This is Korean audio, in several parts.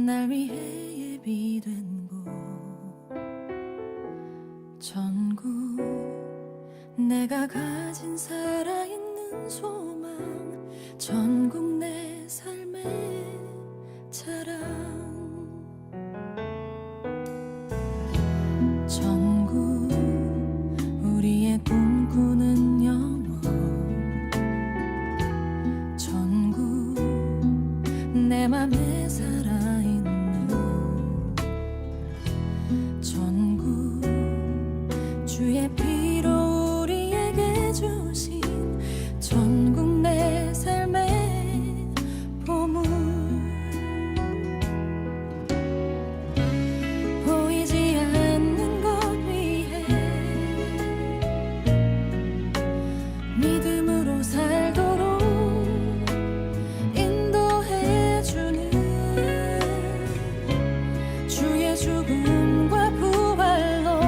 날 위해 예비된 곳 전국 내가 가진 살아있는 소망 전국 내 삶의 자랑 전국 우리의 꿈꾸는 영원 전국 내 맘에 살아있는 전국 주의 피로 우리에게 주신 전국 내 삶의 보물 보이지 않는 것 위에 믿음으로 살도록 인도해주는 주의 죽음과 부활로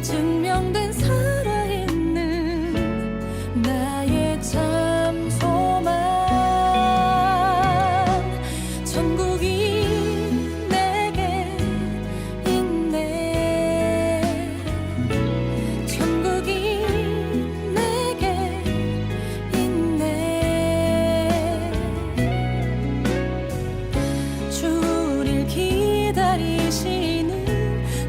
증명된 살아있는 나의 참 소망 천국이 내게 있네 천국이 내게 있네 주를 기다리시는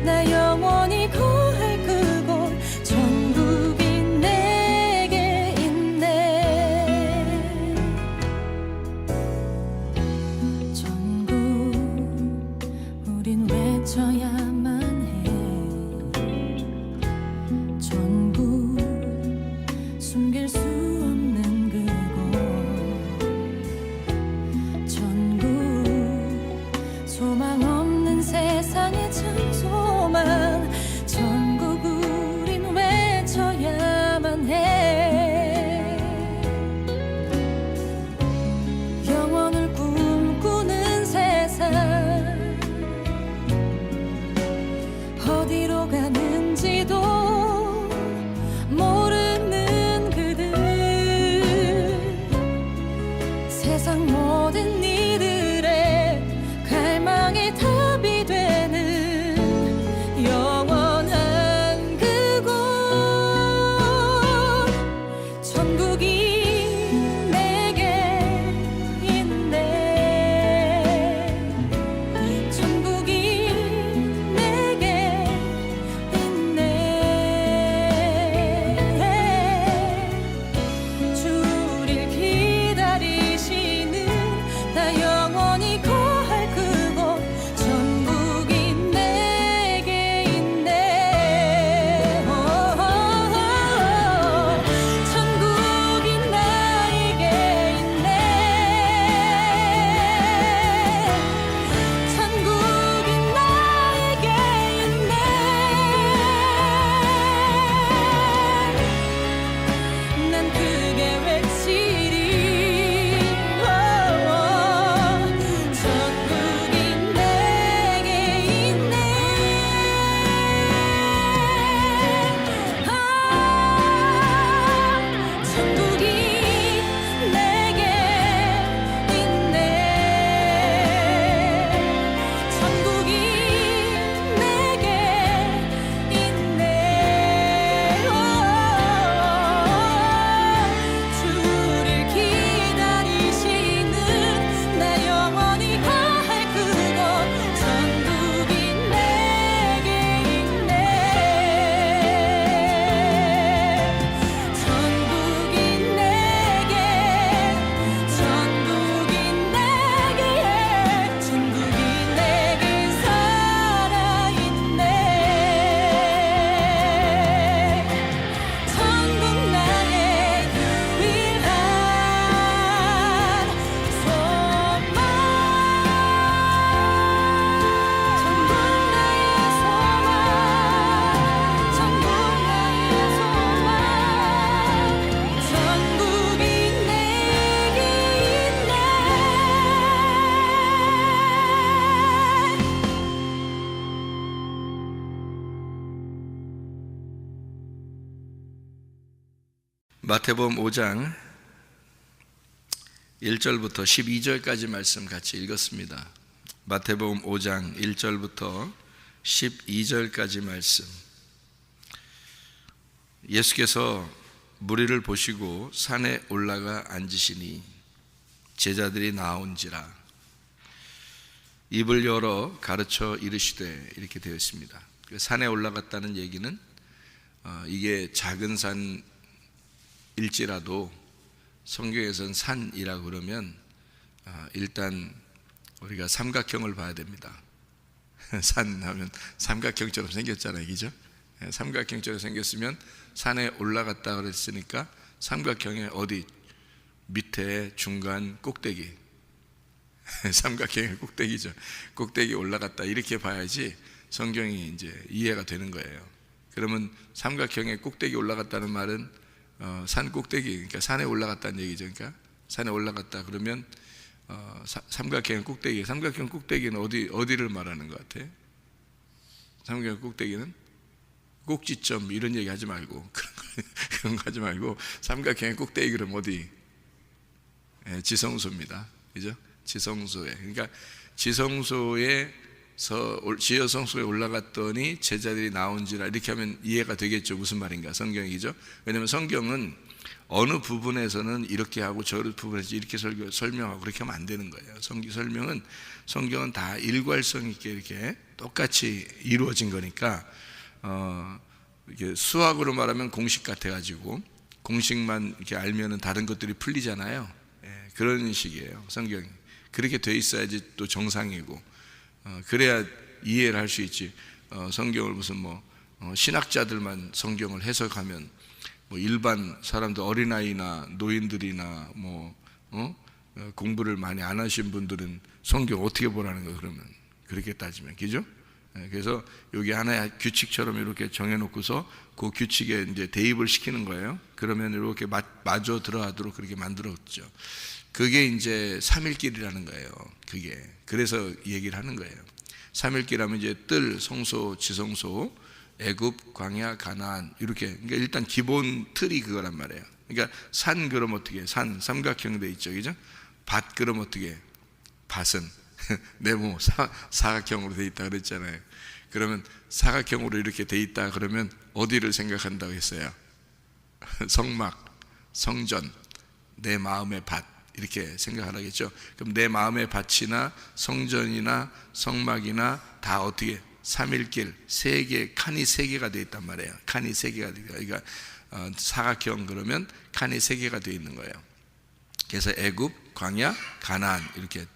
나 영원히 거할 그곳 천국이 내게 있네 전국 우린 외쳐야만 해 전국 숨길 수 없는 그곳 전국 소망 없는 세상의 참 소망 전국 우린 외쳐야만 해 영원을 꿈꾸는 세상 어디로 가는지도 모르는 그들 세상 모든 이들의 갈망의 답이 되는 영원한 그곳 천국이 내게 있네 천국이 내게 있네 주를 기다리시는 나 영원히 거할 그곳 천국이 내게 있네 천국이 나에게 있네 천국이 나에게 있네 난 크게 외치리 천국이 내게 있네 천국이 내게 있네 천국이 내게 있네 주를 기다리시는 나 영원히 거할 그곳 천국이 내게 있네 천국이 내게 천국이 내게 살아있네 천국 나의 유일한 소망 천국 나의 소망 천국 나의 소망 천국이 내게 있네 마태복음 5장 1절부터 12절까지 말씀 같이 읽었습니다. 마태복음 5장 1절부터 12절까지 말씀. 예수께서 무리를 보시고 산에 올라가 앉으시니 제자들이 나온지라 입을 열어 가르쳐 이르시되, 이렇게 되어 있습니다. 산에 올라갔다는 얘기는 이게 작은 산일지라도 성경에서는 산이라고 그러면 일단 우리가 삼각형을 봐야 됩니다. 산 하면 삼각형처럼 생겼잖아요, 그죠? 삼각형처럼 생겼으면 산에 올라갔다 그랬으니까 삼각형의 어디 밑에 중간 꼭대기, 삼각형의 꼭대기죠. 꼭대기 올라갔다 이렇게 봐야지 성경이 이제 이해가 되는 거예요. 그러면 삼각형의 꼭대기 올라갔다는 말은 산 꼭대기, 그러니까 산에 올라갔다는 얘기죠. 그러니까 산에 올라갔다 그러면 삼각형 꼭대기, 삼각형 꼭대기는 어디를 말하는 것 같아? 삼각형 꼭대기는 꼭지점 이런 얘기 하지 말고 그런 거 하지 말고 삼각형의 꼭대기 그럼 어디? 지성소입니다. 그죠? 지성소에. 그러니까 지성소에 올라갔더니 제자들이 나온지라, 이렇게 하면 이해가 되겠죠. 무슨 말인가? 성경이죠. 왜냐하면 성경은 어느 부분에서는 이렇게 하고 저런 부분에서 이렇게 설명하고 그렇게 하면 안 되는 거예요. 성경은 다 일괄성 있게 이렇게 똑같이 이루어진 거니까 이게 수학으로 말하면 공식 같아가지고 공식만 이렇게 알면은 다른 것들이 풀리잖아요. 그런 식이에요. 성경이 그렇게 돼 있어야지 또 정상이고, 그래야 이해를 할 수 있지. 성경을 무슨 신학자들만 성경을 해석하면 일반 사람들, 어린아이나 노인들이나 공부를 많이 안 하신 분들은 성경 어떻게 보라는 거예요? 그러면 그렇게 따지면, 그죠? 그래서 여기 하나의 규칙처럼 이렇게 정해놓고서 그 규칙에 이제 대입을 시키는 거예요. 그러면 이렇게 마저 들어가도록 그렇게 만들었죠. 그게 이제 삼일길이라는 거예요. 그게 그래서 얘기를 하는 거예요. 삼일길하면 이제 뜰, 성소, 지성소, 애굽, 광야, 가나안, 이렇게. 그러니까 일단 기본 틀이 그거란 말이에요. 그러니까 산 그럼 어떻게? 산 삼각형 돼 있죠, 그죠? 밭 그럼 어떻게? 밭은 네모 사각형으로 돼 있다 그랬잖아요. 그러면 사각형으로 이렇게 돼 있다 그러면 어디를 생각한다고 했어요? 성막, 성전, 내 마음의 밭, 이렇게 생각하겠죠. 그럼 내 마음의 밭이나 성전이나 성막이나 다 어떻게? 삼일길, 칸이 세 개가 되어 있단 말이에요. 칸이 세 개가 되어 있어요. 그러니까 사각형 그러면 칸이 세 개가 되어 있는 거예요. 그래서 애굽, 광야, 가나안, 이렇게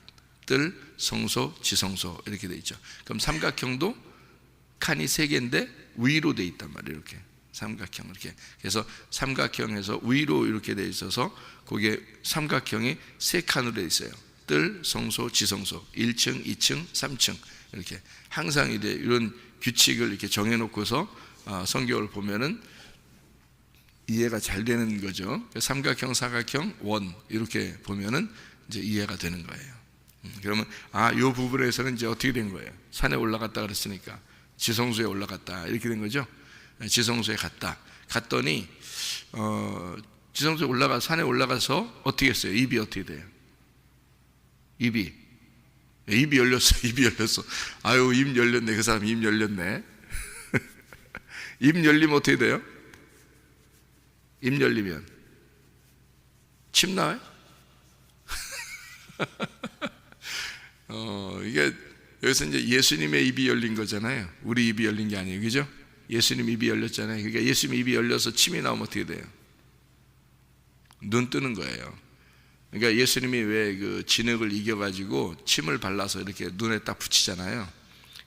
뜰, 성소, 지성소 이렇게 되어 있죠. 그럼 삼각형도 칸이 세 개인데 위로 되어 있단 말이에요. 이렇게 삼각형 이렇게. 그래서 삼각형에서 위로 이렇게 되어 있어서 거기에 삼각형이 세 칸으로 되어 있어요. 뜰, 성소, 지성소, 1층, 2층, 3층 이렇게. 항상 이런 규칙을 이렇게 정해놓고서 성경을 보면은 이해가 잘 되는 거죠. 삼각형, 사각형, 원 이렇게 보면은 이제 이해가 되는 거예요. 그러면 요 부분에서는 이제 어떻게 된 거예요? 산에 올라갔다 그랬으니까 지성소에 올라갔다 이렇게 된 거죠. 지성소에 갔더니 지성소에 산에 올라가서 어떻게 했어요? 입이 어떻게 돼요? 입이 열렸어. 입이 열렸어. 아유, 입 열렸네. 그 사람 입 열렸네. 입 열리면 어떻게 돼요? 입 열리면 침 나와요? 이게 여기서 이제 예수님의 입이 열린 거잖아요. 우리 입이 열린 게 아니에요, 그죠? 예수님 입이 열렸잖아요. 그러니까 예수님 입이 열려서 침이 나오면 어떻게 돼요? 눈 뜨는 거예요. 그러니까 예수님이 왜 그 진흙을 이겨가지고 침을 발라서 이렇게 눈에 딱 붙이잖아요.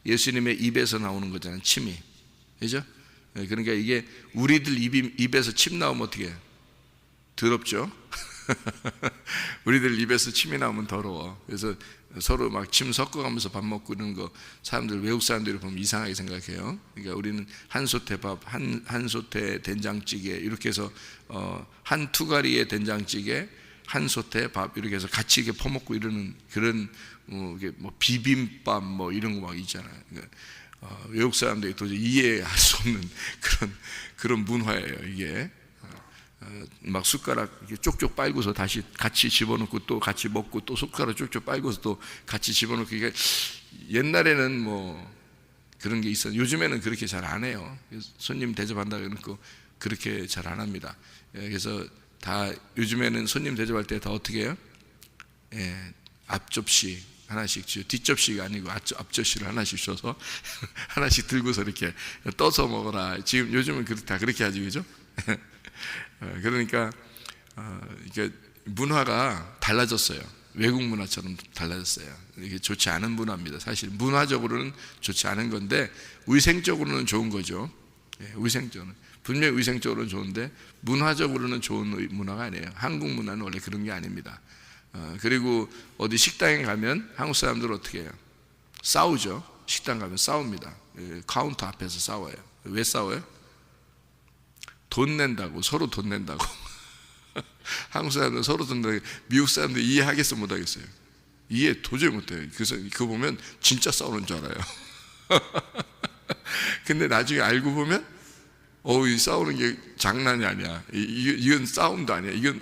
예수님의 입에서 나오는 거잖아요, 침이. 그죠? 그러니까 이게 우리들 입에서 침 나오면 어떻게 해요? 더럽죠? 우리들 입에서 침이 나오면 더러워. 그래서 서로 막 침 섞어가면서 밥 먹고 이런 거 사람들, 외국 사람들이 보면 이상하게 생각해요. 그러니까 우리는 한솥에 밥, 한솥에 된장찌개 이렇게 해서 한 투가리의 된장찌개, 한솥에 밥 이렇게 해서 같이 이렇게 퍼먹고 이러는 그런 비빔밥 이런 거 막 있잖아요. 그러니까 외국 사람들이 도저히 이해할 수 없는 그런 문화예요, 이게. 막 숟가락 이렇게 쪽쪽 빨고서 다시 같이 집어넣고 또 같이 먹고 또 숟가락 쪽쪽 빨고서 또 같이 집어넣고. 이게 옛날에는 뭐 그런 게 있어요. 요즘에는 그렇게 잘 안 해요. 손님 대접한다 그러고 그렇게 잘 안 합니다. 그래서 다 요즘에는 손님 대접할 때 다 어떻게 해요? 앞접시 하나씩 주요. 뒷접시가 아니고 앞접시를 하나씩 줘서 하나씩 들고서 이렇게 떠서 먹어라. 지금 요즘은 다 그렇게 하지, 그죠? 그러니까 이게 문화가 달라졌어요. 외국 문화처럼 달라졌어요. 이게 좋지 않은 문화입니다. 사실 문화적으로는 좋지 않은 건데 위생적으로는 좋은 거죠. 위생적으로는 분명히 위생적으로는 좋은데 문화적으로는 좋은 문화가 아니에요. 한국 문화는 원래 그런 게 아닙니다. 그리고 어디 식당에 가면 한국 사람들은 어떻게 해요? 싸우죠. 식당 가면 싸웁니다. 카운터 앞에서 싸워요. 왜 싸워요? 돈 낸다고, 서로 돈 낸다고. 한국 사람들은 서로 돈 낸다고. 미국 사람들 이해하겠어 못하겠어요? 이해 도저히 못해요. 그래서 그거 보면 진짜 싸우는 줄 알아요. 근데 나중에 알고 보면 이 싸우는 게 장난이 아니야. 이건 싸움도 아니야. 이건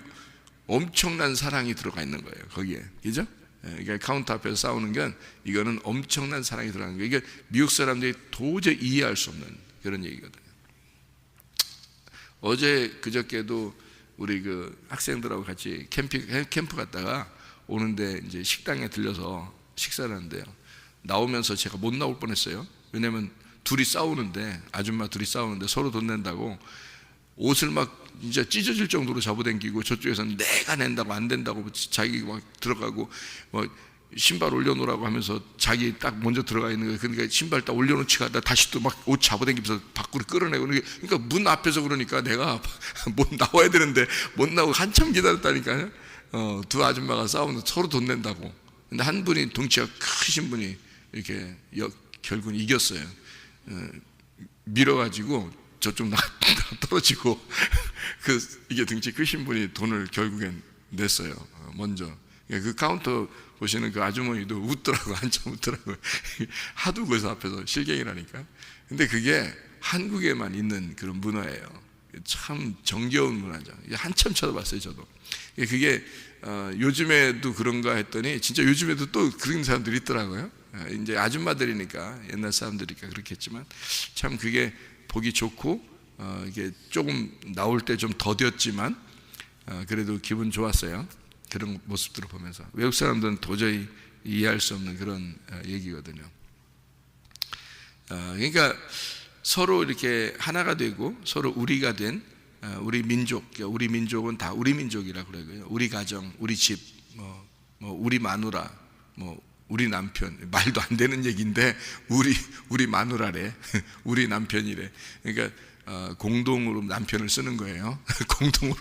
엄청난 사랑이 들어가 있는 거예요, 거기에. 그죠? 그러니까 카운터 앞에서 싸우는 건 이거는 엄청난 사랑이 들어가는 거예요. 이게 미국 사람들이 도저히 이해할 수 없는 그런 얘기거든요. 어제 그저께도 우리 그 학생들하고 같이 캠프 갔다가 오는데 이제 식당에 들려서 식사를 하는데요. 나오면서 제가 못 나올 뻔했어요. 왜냐면 둘이 싸우는데, 아줌마 둘이 싸우는데 서로 돈 낸다고 옷을 막 진짜 찢어질 정도로 잡아당기고, 저쪽에서는 내가 낸다고 안 된다고 자기 막 들어가고 뭐 신발 올려놓으라고 하면서 자기 딱 먼저 들어가 있는 거예요. 그러니까 신발 딱 올려놓지 가다 다시 또 막 옷 잡아당기면서 밖으로 끌어내고. 그러니까 문 앞에서 그러니까 내가 못 나와야 되는데 못 나오고 한참 기다렸다니까요. 두 아줌마가 싸우면서 서로 돈 낸다고. 근데 한 분이 덩치가 크신 분이 이렇게 결국은 이겼어요. 밀어가지고 저쪽 떨어지고 이게 등치 크신 분이 돈을 결국엔 냈어요. 먼저. 그 카운터 보시는 그 아주머니도 웃더라고. 한참 웃더라고요. 하도 그 앞에서 실갱이라니까. 근데 그게 한국에만 있는 그런 문화예요. 참 정겨운 문화죠. 한참 쳐다봤어요, 저도. 그게 요즘에도 그런가 했더니 진짜 요즘에도 또 그런 사람들이 있더라고요. 이제 아줌마들이니까, 옛날 사람들이니까 그렇겠지만 참 그게 보기 좋고, 이게 조금 나올 때 좀 더뎠지만 그래도 기분 좋았어요. 그런 모습들을 보면서. 외국 사람들은 도저히 이해할 수 없는 그런 얘기거든요. 그러니까 서로 이렇게 하나가 되고 서로 우리가 된 우리 민족, 우리 민족은 다 우리 민족이라고 그러고요. 우리 가정, 우리 집, 뭐 우리 마누라, 뭐 우리 남편, 말도 안 되는 얘기인데 우리 마누라래, 우리 남편이래. 그러니까 공동으로 남편을 쓰는 거예요. 공동으로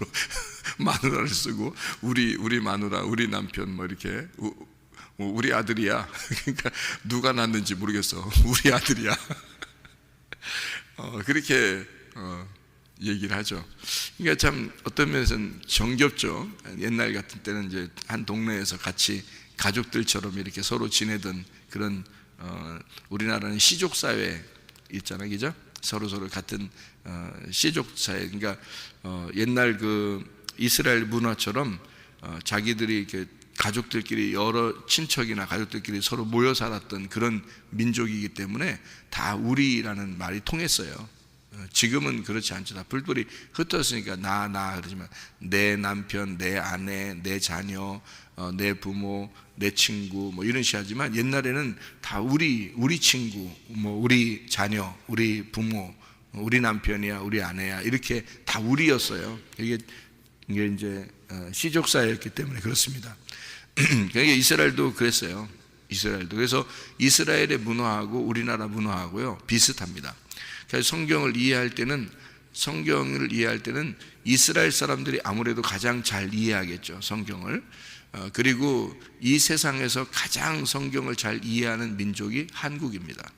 마누라를 쓰고 우리 마누라, 우리 남편 뭐 이렇게 우리 아들이야. 그러니까 누가 낳았는지 모르겠어. 우리 아들이야. 그렇게 얘기를 하죠. 그러니까 참 어떤 면에서는 정겹죠. 옛날 같은 때는 이제 한 동네에서 같이 가족들처럼 이렇게 서로 지내던 그런 우리나라는 시족 사회 있잖아요, 그죠? 서로 같은 시족 사회. 그러니까 옛날 그 이스라엘 문화처럼 자기들이 이렇게 가족들끼리 여러 친척이나 가족들끼리 서로 모여 살았던 그런 민족이기 때문에 다 우리라는 말이 통했어요. 지금은 그렇지 않죠. 다 뿔뿔이 흩어졌으니까 나 그러지만 내 남편, 내 아내, 내 자녀, 내 부모, 내 친구 뭐 이런 식으로 하지만 옛날에는 다 우리 친구, 뭐 우리 자녀, 우리 부모, 우리 남편이야, 우리 아내야, 이렇게 다 우리였어요. 이게 이제 시족 사회였기 때문에 그렇습니다. 그러니까 이스라엘도 그랬어요. 이스라엘도. 그래서 이스라엘의 문화하고 우리나라 문화하고요 비슷합니다. 그래서 성경을 이해할 때는 이스라엘 사람들이 아무래도 가장 잘 이해하겠죠, 성경을. 그리고 이 세상에서 가장 성경을 잘 이해하는 민족이 한국입니다.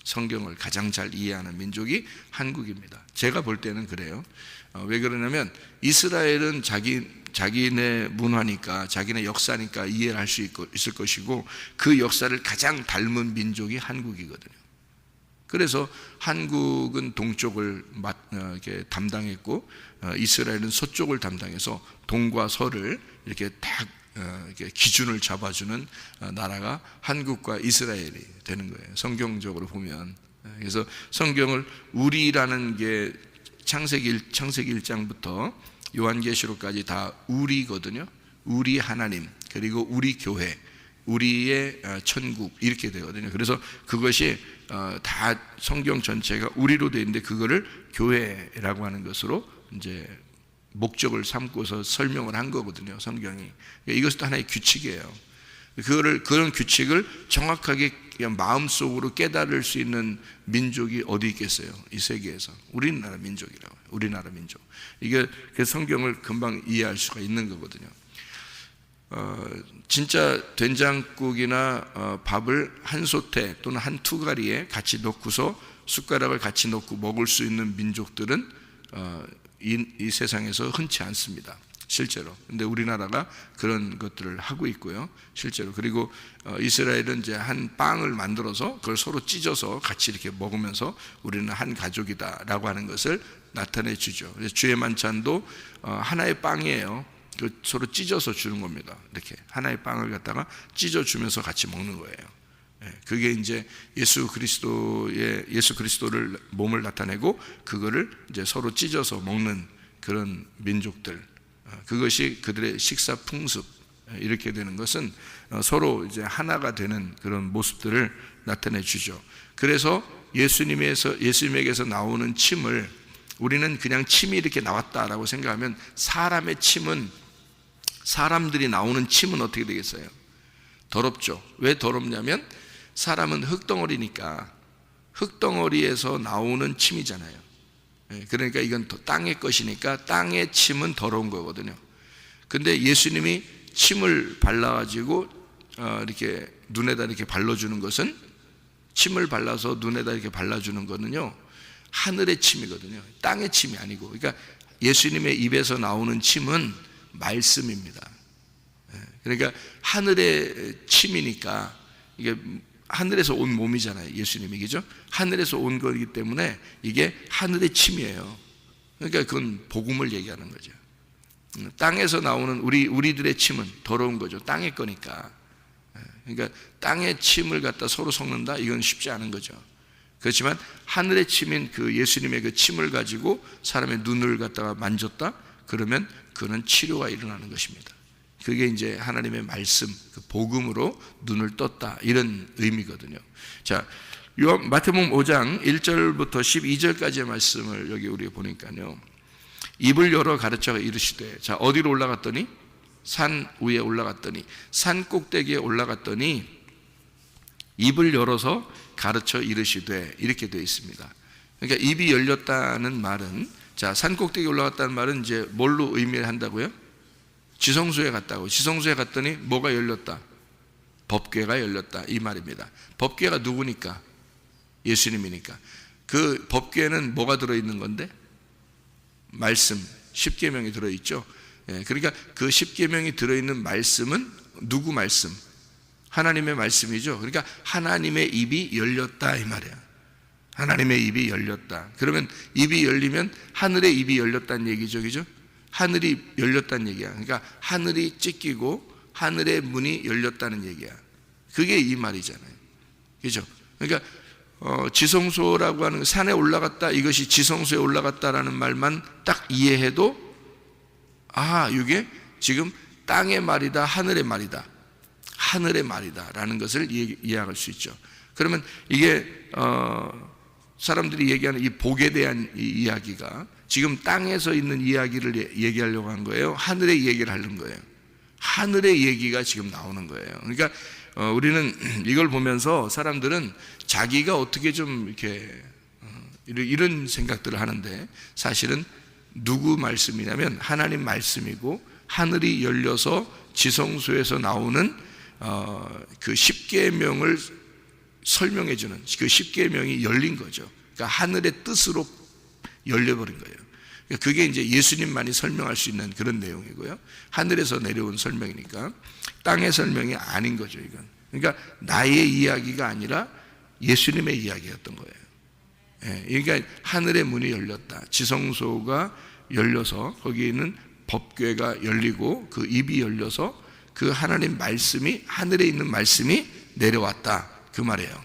성경을 가장 잘 이해하는 민족이 한국입니다. 제가 볼 때는 그래요. 왜 그러냐면 이스라엘은 자기네 문화니까, 자기네 역사니까 이해를 할 수 있을 것이고, 그 역사를 가장 닮은 민족이 한국이거든요. 그래서 한국은 동쪽을 이렇게 담당했고 이스라엘은 서쪽을 담당해서 동과 서를 이렇게 딱 이렇게 기준을 잡아주는 나라가 한국과 이스라엘이 되는 거예요. 성경적으로 보면. 그래서 성경을 우리라는 게 창세기 1장부터 요한계시록까지 다 우리거든요. 우리 하나님, 그리고 우리 교회, 우리의 천국 이렇게 되거든요. 그래서 그것이 다 성경 전체가 우리로 되어 있는데 그거를 교회라고 하는 것으로 이제 목적을 삼고서 설명을 한 거거든요. 성경이. 이것도 하나의 규칙이에요. 그런 규칙을 정확하게 그냥 마음속으로 깨달을 수 있는 민족이 어디 있겠어요? 이 세계에서. 우리나라 민족이라고 해요. 우리나라 민족. 이게 그 성경을 금방 이해할 수가 있는 거거든요. 진짜 된장국이나 밥을 한 솥에 또는 한 투가리에 같이 넣고서 숟가락을 같이 넣고 먹을 수 있는 민족들은 이 세상에서 흔치 않습니다. 실제로. 근데 우리나라가 그런 것들을 하고 있고요. 실제로. 그리고 이스라엘은 이제 한 빵을 만들어서 그걸 서로 찢어서 같이 이렇게 먹으면서 우리는 한 가족이다라고 하는 것을 나타내 주죠. 주의 만찬도 하나의 빵이에요. 서로 찢어서 주는 겁니다. 이렇게 하나의 빵을 갖다가 찢어 주면서 같이 먹는 거예요. 그게 이제 예수 그리스도를 몸을 나타내고 그거를 이제 서로 찢어서 먹는 그런 민족들. 그것이 그들의 식사 풍습. 이렇게 되는 것은 서로 이제 하나가 되는 그런 모습들을 나타내 주죠. 그래서 예수님에게서 나오는 침을 우리는 그냥 침이 이렇게 나왔다라고 생각하면 사람들이 나오는 침은 어떻게 되겠어요? 더럽죠. 왜 더럽냐면 사람은 흙덩어리니까 흙덩어리에서 나오는 침이잖아요. 그러니까 이건 땅의 것이니까 땅의 침은 더러운 거거든요. 근데 예수님이 침을 발라가지고 이렇게 눈에다 이렇게 발라주는 것은, 침을 발라서 눈에다 이렇게 발라주는 거는요, 하늘의 침이거든요. 땅의 침이 아니고. 그러니까 예수님의 입에서 나오는 침은 말씀입니다. 그러니까 하늘의 침이니까 이게 하늘에서 온 몸이잖아요. 예수님이. 그죠? 하늘에서 온 거기 때문에 이게 하늘의 침이에요. 그러니까 그건 복음을 얘기하는 거죠. 땅에서 나오는 우리들의 침은 더러운 거죠. 땅의 거니까. 그러니까 땅의 침을 갖다 서로 섞는다? 이건 쉽지 않은 거죠. 그렇지만 하늘의 침인 그 예수님의 그 침을 가지고 사람의 눈을 갖다가 만졌다? 그러면 그는 치료가 일어나는 것입니다. 그게 이제 하나님의 말씀, 그 복음으로 눈을 떴다, 이런 의미거든요. 자, 마태복음 5장 1절부터 12절까지의 말씀을 여기 우리가 보니까요, 입을 열어 가르쳐 이르시되, 자, 어디로 올라갔더니? 산 위에 올라갔더니, 산 꼭대기에 올라갔더니 입을 열어서 가르쳐 이르시되, 이렇게 되어 있습니다. 그러니까 입이 열렸다는 말은, 자, 산 꼭대기에 올라갔다는 말은 이제 뭘로 의미한다고요? 지성소에 갔다고. 지성소에 갔더니 뭐가 열렸다? 법궤가 열렸다, 이 말입니다. 법궤가 누구니까? 예수님이니까. 그 법궤는 뭐가 들어있는 건데? 말씀, 십계명이 들어있죠. 그러니까 그 십계명이 들어있는 말씀은 누구 말씀? 하나님의 말씀이죠. 그러니까 하나님의 입이 열렸다, 이 말이야. 하나님의 입이 열렸다. 그러면 입이 열리면 하늘의 입이 열렸다는 얘기죠. 그죠? 하늘이 열렸다는 얘기야. 그러니까 하늘이 찢기고 하늘의 문이 열렸다는 얘기야. 그게 이 말이잖아요. 그죠? 그러니까 지성소라고 하는, 산에 올라갔다, 이것이 지성소에 올라갔다라는 말만 딱 이해해도, 이게 지금 땅의 말이다, 하늘의 말이다, 하늘의 말이다 라는 것을 이해할 수 있죠. 그러면 이게 사람들이 얘기하는 이 복에 대한 이 이야기가 지금 땅에서 있는 이야기를 얘기하려고 한 거예요? 하늘의 얘기를 하는 거예요? 하늘의 얘기가 지금 나오는 거예요. 그러니까 우리는 이걸 보면서 사람들은 자기가 어떻게 좀 이렇게 이런 생각들을 하는데, 사실은 누구 말씀이냐면 하나님 말씀이고, 하늘이 열려서 지성소에서 나오는 그 십계명을 설명해 주는 그 십계명이 열린 거죠. 그러니까 하늘의 뜻으로 열려버린 거예요. 그게 이제 예수님만이 설명할 수 있는 그런 내용이고요. 하늘에서 내려온 설명이니까 땅의 설명이 아닌 거죠, 이건. 그러니까 나의 이야기가 아니라 예수님의 이야기였던 거예요. 그러니까 하늘의 문이 열렸다. 지성소가 열려서 거기에 있는 법궤가 열리고 그 입이 열려서 그 하나님 말씀이, 하늘에 있는 말씀이 내려왔다 그 말이에요.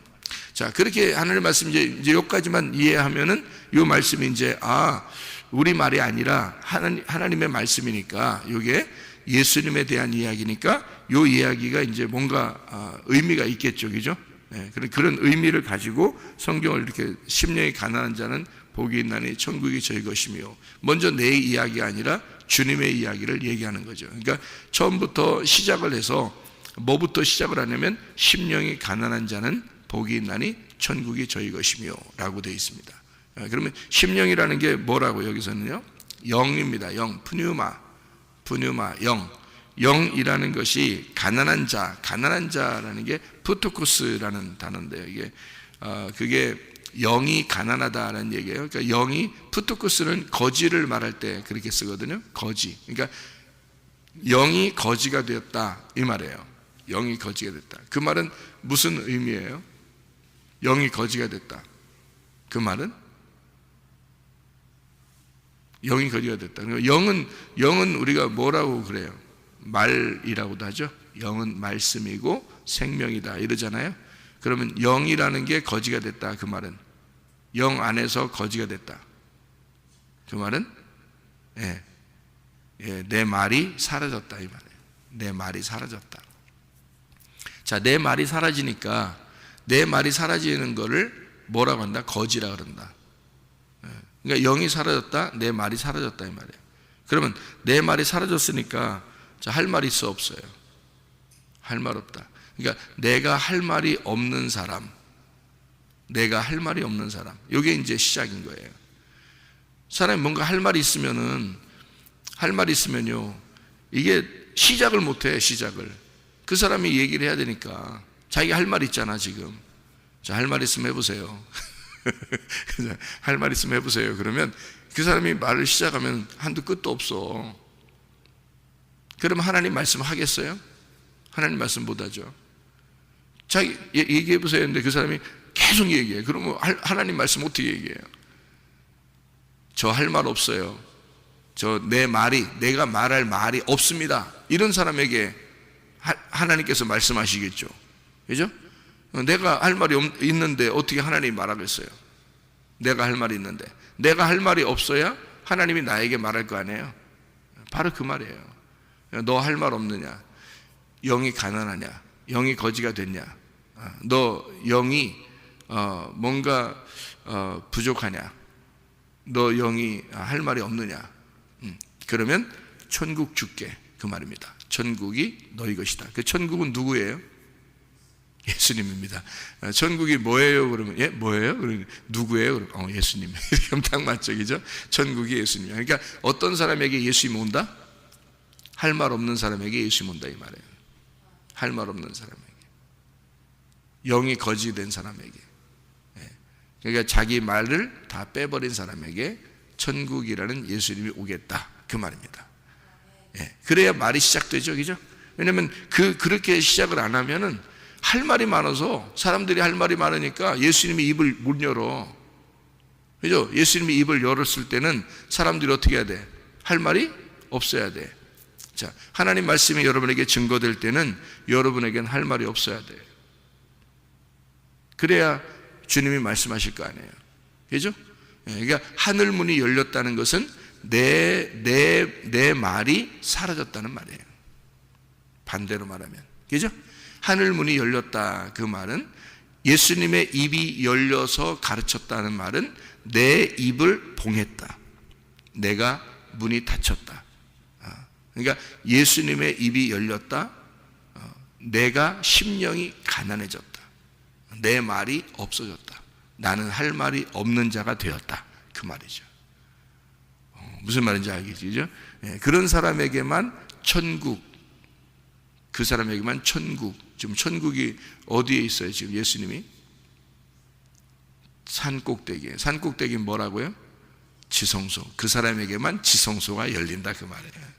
자, 그렇게 하늘의 말씀 이제 여기까지만 이해하면은 이 말씀이 이제 우리 말이 아니라 하나님의 말씀이니까, 이게 예수님에 대한 이야기니까 이 이야기가 이제 뭔가 의미가 있겠죠, 그죠? 그런 의미를 가지고 성경을 이렇게 심령이 가난한 자는 복이 있나니 천국이 저희 것이며, 먼저 내 이야기가 아니라 주님의 이야기를 얘기하는 거죠. 그러니까 처음부터 시작을 해서 뭐부터 시작을 하냐면 심령이 가난한 자는 복이 있나니 천국이 저희 것이며 라고 되어 있습니다. 그러면 심령이라는 게 뭐라고 여기서는요? 영입니다. 영, 푸뉴마, 영. 영이라는 것이 가난한 자라는 게 푸토코스라는 단어인데요. 이게 그게 영이 가난하다라는 얘기예요. 그러니까 영이, 푸토코스는 거지를 말할 때 그렇게 쓰거든요. 거지. 그러니까 영이 거지가 되었다 이 말이에요. 영이 거지가 됐다. 그 말은 무슨 의미예요? 영이 거지가 됐다. 그 말은 영이 거지가 됐다. 영은 우리가 뭐라고 그래요? 말이라고도 하죠. 영은 말씀이고 생명이다 이러잖아요. 그러면 영이라는 게 거지가 됐다 그 말은, 영 안에서 거지가 됐다 그 말은 내 말이 사라졌다 이 말이에요. 내 말이 사라졌다. 자, 내 말이 사라지니까 내 말이 사라지는 거를 뭐라고 한다? 거지라 그런다. 그러니까 영이 사라졌다, 내 말이 사라졌다 이 말이에요. 그러면 내 말이 사라졌으니까 할 말 있어 없어요? 할 말 없다. 그러니까 내가 할 말이 없는 사람, 이게 이제 시작인 거예요. 사람이 뭔가 할 말이 있으면요, 이게 시작을 못해. 그 사람이 얘기를 해야 되니까. 자기가 할 말 있잖아 지금. 자, 할 말 있으면 해보세요. 할 말 있으면 해보세요. 그러면 그 사람이 말을 시작하면 한두 끝도 없어. 그러면 하나님 말씀 하겠어요? 하나님 말씀 못하죠. 자기 얘기해보세요 했는데 그 사람이 계속 얘기해. 그러면 하나님 말씀 어떻게 얘기해요? 저 할 말 없어요. 내가 말할 말이 없습니다. 이런 사람에게 하나님께서 말씀하시겠죠. 그죠? 내가 할 말이 있는데 어떻게 하나님이 말하겠어요? 내가 할 말이 있는데. 내가 할 말이 없어야 하나님이 나에게 말할 거 아니에요? 바로 그 말이에요. 너 할 말 없느냐? 영이 가난하냐? 영이 거지가 됐냐? 너 영이 뭔가 부족하냐? 너 영이 할 말이 없느냐? 그러면 천국 줄게 그 말입니다. 천국이 너희 것이다. 그 천국은 누구예요? 예수님입니다. 천국이 뭐예요? 그러면 뭐예요? 그러면 누구예요? 그러면 예수님. 이렇게 하면 딱 맞죠, 그죠? 천국이 예수님이야. 그러니까 어떤 사람에게 예수님 온다? 할 말 없는 사람에게 예수님 온다 이 말이에요. 할 말 없는 사람에게, 영이 거지된 사람에게, 그러니까 자기 말을 다 빼버린 사람에게 천국이라는 예수님이 오겠다 그 말입니다. 그래야 말이 시작되죠, 그죠? 왜냐하면 그렇게 시작을 안 하면은 할 말이 많아서, 사람들이 할 말이 많으니까 예수님이 입을 못 열어, 그죠? 예수님이 입을 열었을 때는 사람들이 어떻게 해야 돼? 할 말이 없어야 돼. 자, 하나님 말씀이 여러분에게 증거될 때는 여러분에게는 할 말이 없어야 돼. 그래야 주님이 말씀하실 거 아니에요, 그죠? 그러니까 하늘 문이 열렸다는 것은 내 말이 사라졌다는 말이에요. 반대로 말하면, 그죠? 하늘 문이 열렸다 그 말은, 예수님의 입이 열려서 가르쳤다는 말은 내 입을 봉했다, 내가 문이 닫혔다. 그러니까 예수님의 입이 열렸다, 내가 심령이 가난해졌다, 내 말이 없어졌다, 나는 할 말이 없는 자가 되었다 그 말이죠. 무슨 말인지 알겠죠? 그런 사람에게만 천국, 그 사람에게만 천국. 지금 천국이 어디에 있어요? 지금 예수님이 산꼭대기에. 산꼭대기 뭐라고요? 지성소. 그 사람에게만 지성소가 열린다 그 말이에요.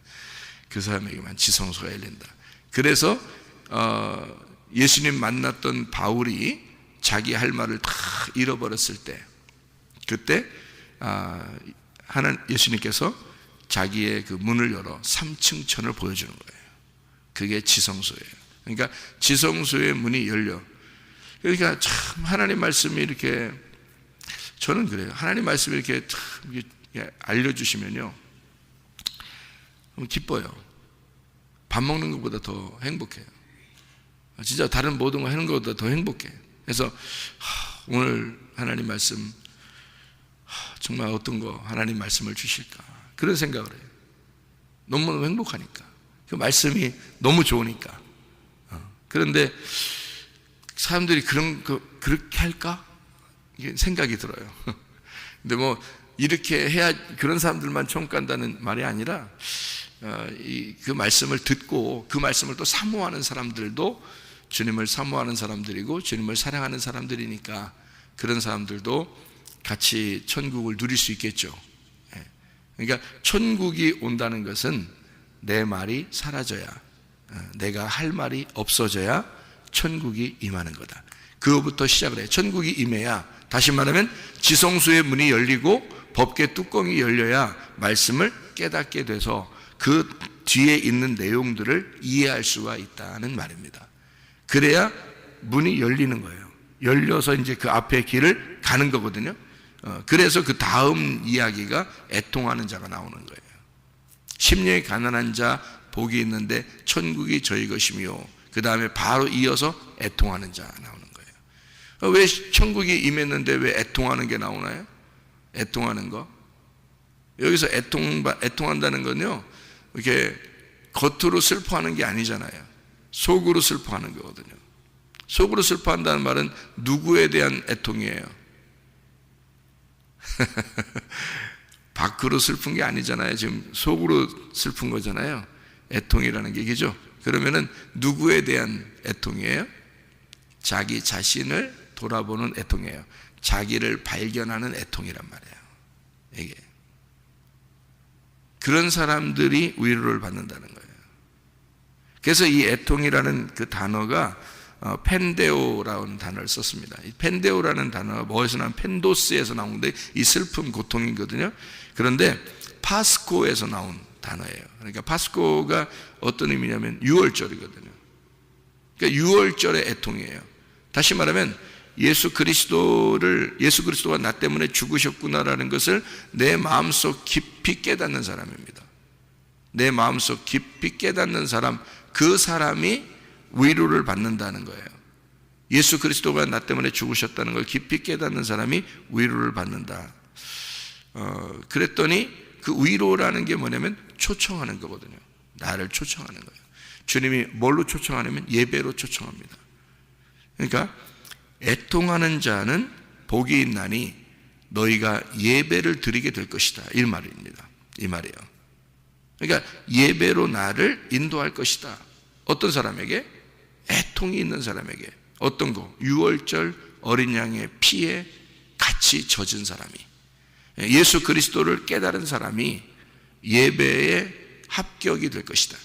그 사람에게만 지성소가 열린다. 그래서 예수님 만났던 바울이 자기 할 말을 다 잃어버렸을 때, 그때 예수님께서 자기의 그 문을 열어 3층 천을 보여주는 거예요. 그게 지성소예요. 그러니까 지성소의 문이 열려. 그러니까 참 하나님 말씀이 이렇게, 저는 그래요. 하나님 말씀이 이렇게 참 알려주시면요, 기뻐요. 밥 먹는 것보다 더 행복해요. 진짜 다른 모든 거 하는 것보다 더 행복해. 그래서 오늘 하나님 말씀, 정말 어떤 거 하나님 말씀을 주실까, 그런 생각을 해요. 너무너무 행복하니까, 그 말씀이 너무 좋으니까. 그런데 사람들이 그렇게 할까? 이게 생각이 들어요. 근데 뭐 이렇게 해야 그런 사람들만 천국 간다는 말이 아니라, 그 말씀을 듣고 그 말씀을 또 사모하는 사람들도 주님을 사모하는 사람들이고 주님을 사랑하는 사람들이니까, 그런 사람들도 같이 천국을 누릴 수 있겠죠. 그러니까 천국이 온다는 것은 내 말이 사라져야, 내가 할 말이 없어져야 천국이 임하는 거다. 그거부터 시작을 해요. 천국이 임해야, 다시 말하면 지성소의 문이 열리고 법궤 뚜껑이 열려야 말씀을 깨닫게 돼서 그 뒤에 있는 내용들을 이해할 수가 있다는 말입니다. 그래야 문이 열리는 거예요. 열려서 이제 그 앞에 길을 가는 거거든요. 그래서 그 다음 이야기가 애통하는 자가 나오는 거예요. 심령이 가난한 자 복이 있는데 천국이 저희 것이며, 그 다음에 바로 이어서 애통하는 자 나오는 거예요. 왜 천국이 임했는데 왜 애통하는 게 나오나요? 애통하는 거, 여기서 애통한다는 건요, 이렇게 겉으로 슬퍼하는 게 아니잖아요. 속으로 슬퍼하는 거거든요. 속으로 슬퍼한다는 말은 누구에 대한 애통이에요? 밖으로 슬픈 게 아니잖아요. 지금 속으로 슬픈 거잖아요. 애통이라는 게, 그죠? 그러면은 누구에 대한 애통이에요? 자기 자신을 돌아보는 애통이에요. 자기를 발견하는 애통이란 말이에요. 이게 그런 사람들이 위로를 받는다는 거예요. 그래서 이 애통이라는 그 단어가 펜데오라는 단어를 썼습니다. 이 펜데오라는 단어가 뭐에서 나온, 펜도스에서 나오는데 이 슬픔, 고통이거든요. 그런데 파스코에서 나온 단어예요. 그러니까 파스코가 어떤 의미냐면 6월절이거든요. 그러니까 6월절의 애통이에요. 다시 말하면 예수 그리스도가 나 때문에 죽으셨구나라는 것을 내 마음속 깊이 깨닫는 사람입니다. 내 마음속 깊이 깨닫는 사람, 그 사람이 위로를 받는다는 거예요. 예수 그리스도가 나 때문에 죽으셨다는 걸 깊이 깨닫는 사람이 위로를 받는다. 그랬더니 그 위로라는 게 뭐냐면 초청하는 거거든요. 나를 초청하는 거예요. 주님이 뭘로 초청하냐면 예배로 초청합니다. 그러니까 애통하는 자는 복이 있나니 너희가 예배를 드리게 될 것이다, 이 말입니다. 이 말이에요. 그러니까 예배로 나를 인도할 것이다. 어떤 사람에게? 애통이 있는 사람에게. 어떤 거? 6월절 어린 양의 피에 같이 젖은 사람이, 예수 그리스도를 깨달은 사람이 예배에 합격이 될 것이다.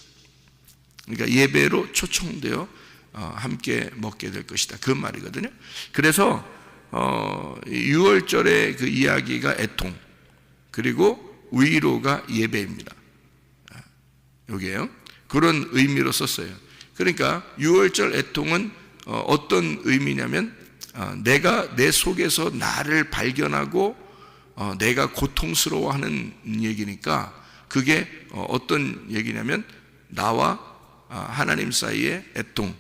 그러니까 예배로 초청되어 함께 먹게 될 것이다, 그 말이거든요. 그래서 6월절의 그 이야기가 애통, 그리고 위로가 예배입니다. 여기에요. 그런 의미로 썼어요. 그러니까 6월절 애통은 어떤 의미냐면, 내가 내 속에서 나를 발견하고 내가 고통스러워하는 얘기니까, 그게 어떤 얘기냐면 나와 하나님 사이에 애통,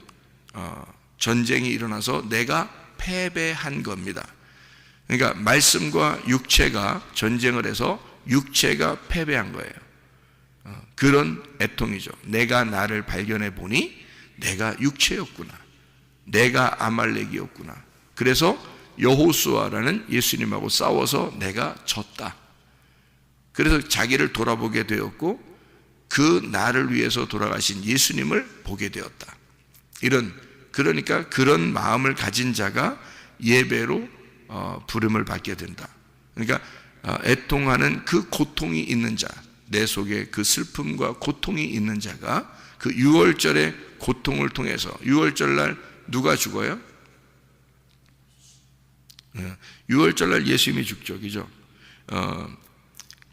전쟁이 일어나서 내가 패배한 겁니다. 그러니까 말씀과 육체가 전쟁을 해서 육체가 패배한 거예요. 그런 애통이죠. 내가 나를 발견해 보니 내가 육체였구나, 내가 아말렉이었구나. 그래서 여호수아라는 예수님하고 싸워서 내가 졌다. 그래서 자기를 돌아보게 되었고 그 나를 위해서 돌아가신 예수님을 보게 되었다. 그러니까 그런 마음을 가진 자가 예배로 부름을 받게 된다. 그러니까 애통하는 그 고통이 있는 자, 내 속에 그 슬픔과 고통이 있는 자가 그 6월절의 고통을 통해서, 6월절 날 누가 죽어요? 유월절날 예수님이 죽죠, 그죠?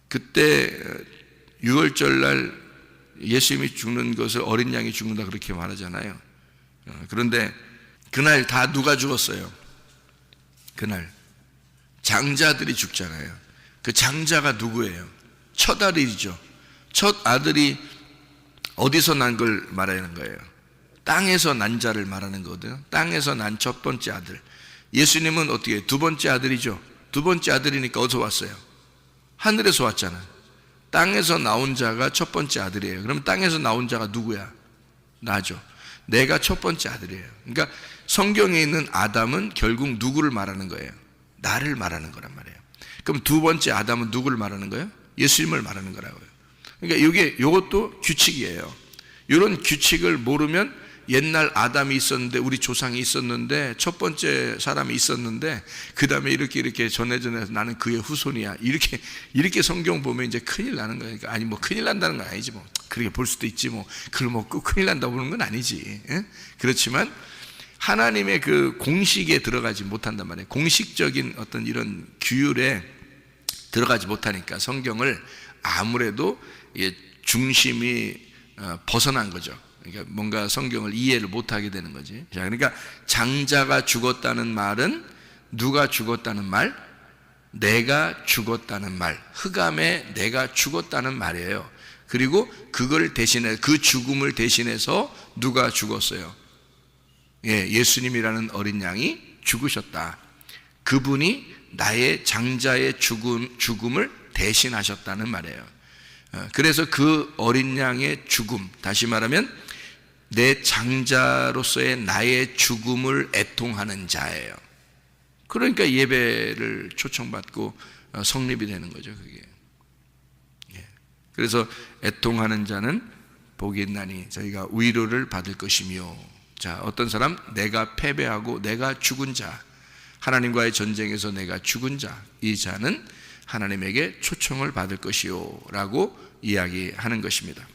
그때 유월절날 예수님이 죽는 것을 어린 양이 죽는다 그렇게 말하잖아요. 그런데 그날 다 누가 죽었어요? 그날 장자들이 죽잖아요. 그 장자가 누구예요? 첫 아들이죠. 첫 아들이 어디서 난 걸 말하는 거예요? 땅에서 난 자를 말하는 거거든요. 땅에서 난 첫 번째 아들. 예수님은 어떻게 두 번째 아들이죠? 두 번째 아들이니까 어디서 왔어요? 하늘에서 왔잖아요. 땅에서 나온 자가 첫 번째 아들이에요. 그럼 땅에서 나온 자가 누구야? 나죠. 내가 첫 번째 아들이에요. 그러니까 성경에 있는 아담은 결국 누구를 말하는 거예요? 나를 말하는 거란 말이에요. 그럼 두 번째 아담은 누구를 말하는 거예요? 예수님을 말하는 거라고요. 그러니까 이것도 규칙이에요. 이런 규칙을 모르면 옛날 아담이 있었는데 우리 조상이 있었는데 첫 번째 사람이 있었는데 그 다음에 이렇게 전해져서 나는 그의 후손이야. 이렇게 성경 보면 이제 큰일 나는 거니까. 아니 뭐 큰일 난다는 건 아니지 뭐. 그렇게 볼 수도 있지 뭐. 그걸 먹고 큰일 난다고 보는 건 아니지. 예? 그렇지만 하나님의 그 공식에 들어가지 못한단 말이에요. 공식적인 어떤 이런 규율에 들어가지 못하니까 성경을 아무래도 중심이 벗어난 거죠. 그러니까 뭔가 성경을 이해를 못하게 되는 거지. 자, 그러니까 장자가 죽었다는 말은 누가 죽었다는 말? 내가 죽었다는 말. 흑암에 내가 죽었다는 말이에요. 그리고 그걸 대신해 그 죽음을 대신해서 누가 죽었어요? 예수님이라는 어린 양이 죽으셨다. 그분이 나의 장자의 죽음을 대신하셨다는 말이에요. 그래서 그 어린 양의 죽음, 다시 말하면 내 장자로서의 나의 죽음을 애통하는 자예요. 그러니까 예배를 초청받고 성립이 되는 거죠, 그게. 그래서 애통하는 자는 복이 있나니 저희가 위로를 받을 것이며. 자, 어떤 사람? 내가 패배하고 내가 죽은 자, 하나님과의 전쟁에서 내가 죽은 자, 이 자는 하나님에게 초청을 받을 것이요 라고 이야기하는 것입니다.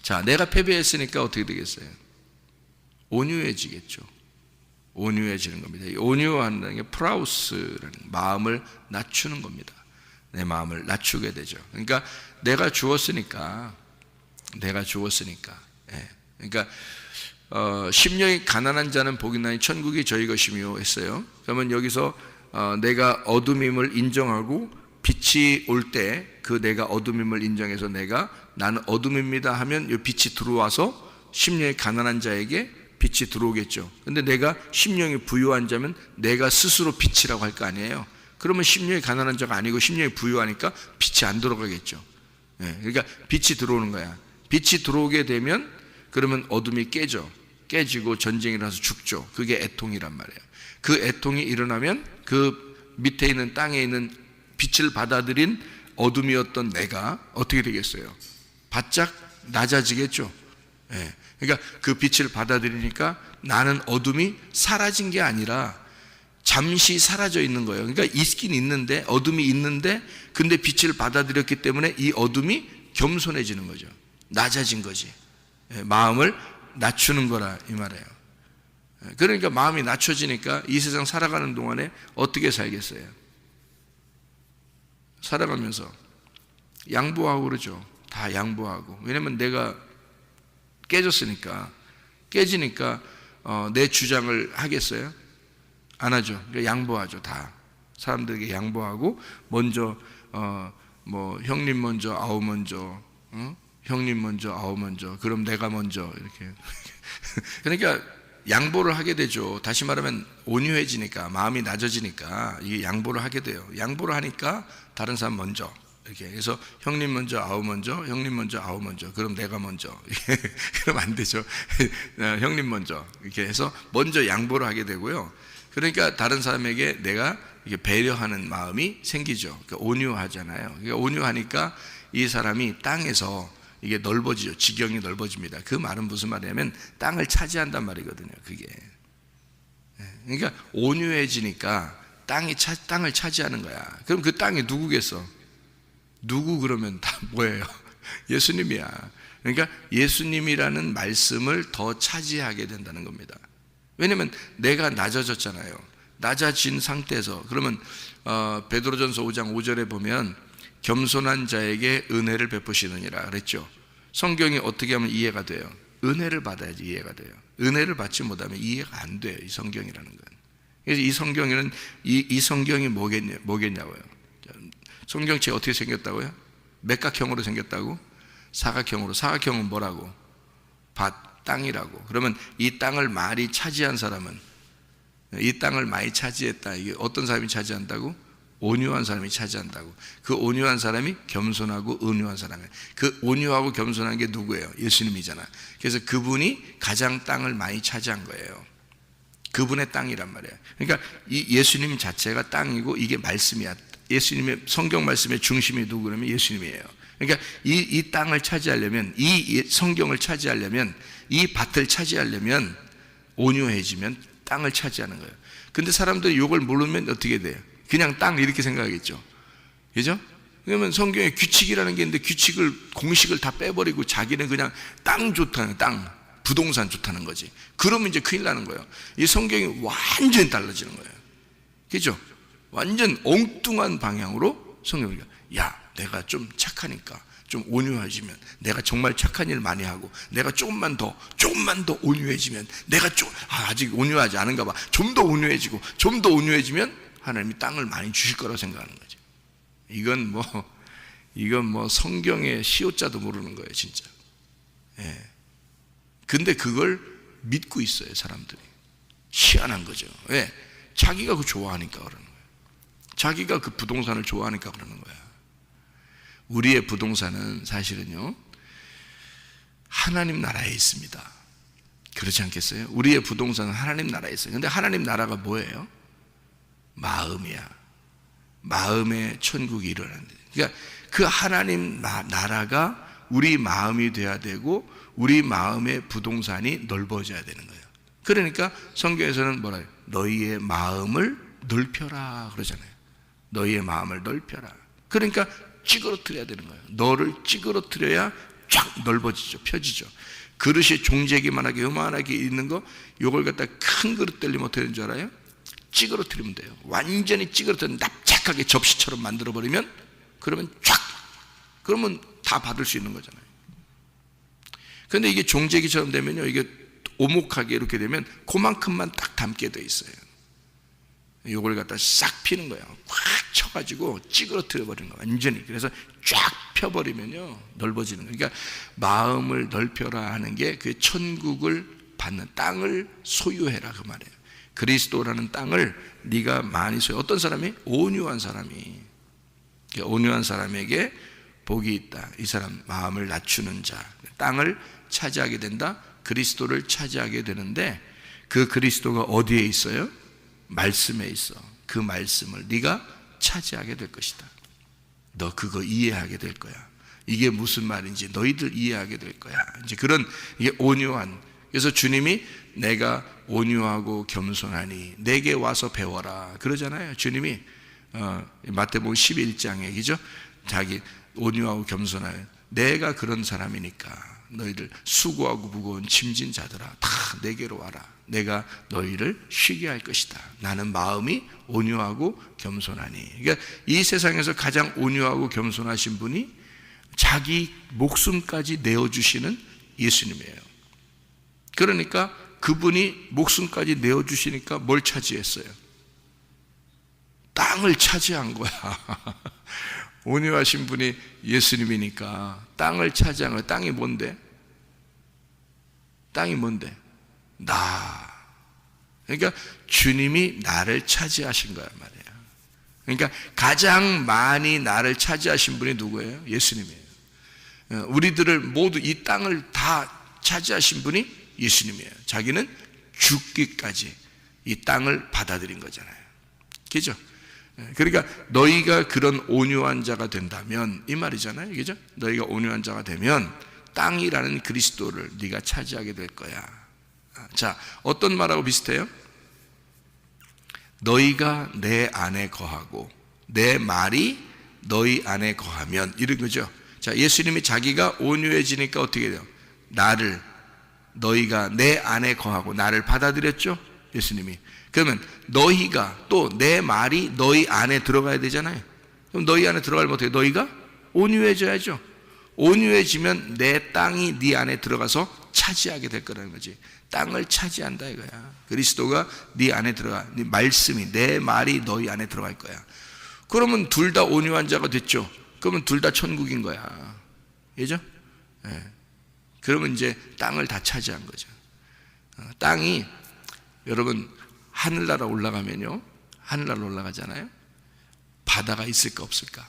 자, 내가 패배했으니까 어떻게 되겠어요? 온유해지겠죠. 온유해지는 겁니다. 이 온유한다는 게 프라우스라는 마음을 낮추는 겁니다. 내 마음을 낮추게 되죠. 그러니까 내가 죽었으니까 그러니까 심령이 가난한 자는 복이 있나니 천국이 저희 것이며 했어요. 그러면 여기서 내가 어둠임을 인정하고 빛이 올 때 그 내가 어둠임을 인정해서 나는 어둠입니다 하면 이 빛이 들어와서 심령이 가난한 자에게 빛이 들어오겠죠. 근데 내가 심령이 부유한 자면 내가 스스로 빛이라고 할 거 아니에요. 그러면 심령이 가난한 자가 아니고 심령이 부유하니까 빛이 안 들어가겠죠. 그러니까 빛이 들어오는 거야. 빛이 들어오게 되면 그러면 어둠이 깨지고 전쟁이 일어나서 죽죠. 그게 애통이란 말이에요. 그 애통이 일어나면 그 밑에 있는 땅에 있는 빛을 받아들인 어둠이었던 내가 어떻게 되겠어요? 바짝 낮아지겠죠. 그러니까 그 빛을 받아들이니까 나는 어둠이 사라진 게 아니라 잠시 사라져 있는 거예요. 그러니까 있긴 있는데, 어둠이 있는데 근데 빛을 받아들였기 때문에 이 어둠이 겸손해지는 거죠. 낮아진 거지. 마음을 낮추는 거라 이 말이에요. 그러니까 마음이 낮춰지니까 이 세상 살아가는 동안에 어떻게 살겠어요? 살아가면서 양보하고 그러죠. 다 양보하고. 왜냐면 내가 깨지니까 내 주장을 하겠어요? 안 하죠. 그러니까 양보하죠. 다 사람들에게 양보하고 먼저 뭐 형님 먼저 아우 먼저, 형님 먼저 아우 먼저, 그럼 내가 먼저 이렇게. 그러니까 양보를 하게 되죠. 다시 말하면 온유해지니까, 마음이 낮아지니까 이게 양보를 하게 돼요. 양보를 하니까 다른 사람 먼저 이렇게 해서 형님 먼저 아우 먼저, 형님 먼저 아우 먼저, 그럼 내가 먼저. 그러면 안 되죠. 형님 먼저 이렇게 해서 먼저 양보를 하게 되고요. 그러니까 다른 사람에게 내가 이게 배려하는 마음이 생기죠. 그러니까 온유하잖아요. 그러니까 온유하니까 이 사람이 땅에서 이게 넓어지죠. 지경이 넓어집니다. 그 말은 무슨 말이냐면 땅을 차지한단 말이거든요. 그게. 그러니까 온유해지니까 땅을 차지하는 거야. 그럼 그 땅이 누구겠어? 누구 그러면 다 뭐예요? 예수님이야. 그러니까 예수님이라는 말씀을 더 차지하게 된다는 겁니다. 왜냐면 내가 낮아졌잖아요. 낮아진 상태에서. 그러면 베드로전서 5장 5절에 보면 겸손한 자에게 은혜를 베푸시느니라 그랬죠. 성경이 어떻게 하면 이해가 돼요? 은혜를 받아야지 이해가 돼요. 은혜를 받지 못하면 이해가 안 돼요, 이 성경이라는 건. 그래서 이 성경에는 이 성경이 뭐겠냐고요? 성경책 어떻게 생겼다고요? 맥각형으로 생겼다고? 사각형으로. 사각형은 뭐라고? 밭, 땅이라고. 그러면 이 땅을 많이 차지한 사람은, 이 땅을 많이 차지했다, 이게 어떤 사람이 차지한다고? 온유한 사람이 차지한다고. 그 온유한 사람이 겸손하고 온유한 사람이에요. 그 온유하고 겸손한 게 누구예요? 예수님이잖아. 그래서 그분이 가장 땅을 많이 차지한 거예요. 그분의 땅이란 말이에요. 그러니까 이 예수님 자체가 땅이고 이게 말씀이야. 예수님의 성경 말씀의 중심이 누구냐면 예수님이에요. 그러니까 이 땅을 차지하려면, 이 성경을 차지하려면, 이 밭을 차지하려면 온유해지면 땅을 차지하는 거예요. 근데 사람들이 이걸 모르면 어떻게 돼요? 그냥 땅 이렇게 생각하겠죠. 그죠? 그러면 성경에 규칙이라는 게 있는데 규칙을, 공식을 다 빼버리고 자기는 그냥 땅 좋다는, 땅, 부동산 좋다는 거지. 그러면 이제 큰일 나는 거예요. 이 성경이 완전히 달라지는 거예요. 그죠? 완전 엉뚱한 방향으로 성경이, 야, 내가 좀 착하니까 좀 온유해지면, 내가 정말 착한 일 많이 하고 내가 조금만 더 온유해지면, 내가 아직 온유하지 않은가 봐, 좀 더 온유해지고 좀 더 온유해지면 하나님이 땅을 많이 주실 거라고 생각하는 거죠. 이건 뭐 성경의 시옷자도 모르는 거예요, 진짜. 예. 근데 그걸 믿고 있어요, 사람들이. 희한한 거죠. 왜? 자기가 그거 좋아하니까 그러는 거예요. 자기가 그 부동산을 좋아하니까 그러는 거야. 우리의 부동산은 사실은요, 하나님 나라에 있습니다. 그렇지 않겠어요? 우리의 부동산은 하나님 나라에 있어요. 근데 하나님 나라가 뭐예요? 마음이야. 마음의 천국이 일어나는 데. 그러니까 그 하나님 나라가 우리 마음이 돼야 되고, 우리 마음의 부동산이 넓어져야 되는 거예요. 그러니까 성경에서는 뭐라 해요? 너희의 마음을 넓혀라 그러잖아요. 너희의 마음을 넓혀라. 그러니까 찌그러뜨려야 되는 거예요. 너를 찌그러뜨려야 쫙 넓어지죠. 펴지죠. 그릇이 종재기만하게 요만하게 있는 거, 요걸 갖다 큰 그릇 들리면 어떻게 되는 줄 알아요? 찌그러뜨리면 돼요. 완전히 찌그러뜨려 납작하게 접시처럼 만들어버리면, 그러면 쫙, 그러면 다 받을 수 있는 거잖아요. 그런데 이게 종재기처럼 되면요, 이게 오목하게 이렇게 되면 그만큼만 딱 담게 돼 있어요. 요걸 갖다 싹 피는 거예요. 꽉 쳐가지고 찌그러뜨려 버리는 거예요, 완전히. 그래서 쫙 펴버리면요, 넓어지는 거예요. 그러니까 마음을 넓혀라 하는 게 그 천국을 받는 땅을 소유해라 그 말이에요. 그리스도라는 땅을 네가 많이 소유. 어떤 사람이? 온유한 사람이. 온유한 사람에게 복이 있다. 이 사람 마음을 낮추는 자. 땅을 차지하게 된다. 그리스도를 차지하게 되는데, 그 그리스도가 어디에 있어요? 말씀에 있어. 그 말씀을 네가 차지하게 될 것이다. 너 그거 이해하게 될 거야. 이게 무슨 말인지 너희들 이해하게 될 거야. 이제 그런, 이게 온유한. 그래서 주님이 내가 온유하고 겸손하니 내게 와서 배워라 그러잖아요. 주님이 마태복음 11장에, 그죠? 자기 온유하고 겸손하여, 내가 그런 사람이니까 너희들 수고하고 무거운 짐진 자들아 다 내게로 와라. 내가 너희를 쉬게 할 것이다. 나는 마음이 온유하고 겸손하니. 그러니까 이 세상에서 가장 온유하고 겸손하신 분이 자기 목숨까지 내어주시는 예수님이에요. 그러니까 그분이 목숨까지 내어주시니까 뭘 차지했어요? 땅을 차지한 거야. 온유하신 분이 예수님이니까 땅을 차지한 거야. 땅이 뭔데? 땅이 뭔데? 나. 그러니까 주님이 나를 차지하신 거야 말이야. 그러니까 가장 많이 나를 차지하신 분이 누구예요? 예수님이에요. 우리들을 모두 이 땅을 다 차지하신 분이 예수님이에요. 자기는 죽기까지 이 땅을 받아들인 거잖아요. 그죠? 그러니까 너희가 그런 온유한 자가 된다면, 이 말이잖아요. 그죠? 너희가 온유한 자가 되면 땅이라는 그리스도를 네가 차지하게 될 거야. 자, 어떤 말하고 비슷해요? 너희가 내 안에 거하고 내 말이 너희 안에 거하면, 이런 거죠. 자, 예수님이 자기가 온유해지니까 어떻게 돼요? 너희가 내 안에 거하고 나를 받아들였죠? 예수님이. 그러면 너희가, 또 내 말이 너희 안에 들어가야 되잖아요. 그럼 너희 안에 들어가려면 어떻게? 너희가 온유해져야죠. 온유해지면 내 땅이 네 안에 들어가서 차지하게 될 거라는 거지. 땅을 차지한다 이거야. 그리스도가 네 안에 들어가, 네 말씀이, 내 말이 너희 안에 들어갈 거야. 그러면 둘 다 온유한 자가 됐죠. 그러면 둘 다 천국인 거야. 그죠? 예. 그러면 이제 땅을 다 차지한 거죠. 땅이, 여러분, 하늘나라 올라가면요, 하늘나라 올라가잖아요. 바다가 있을까 없을까?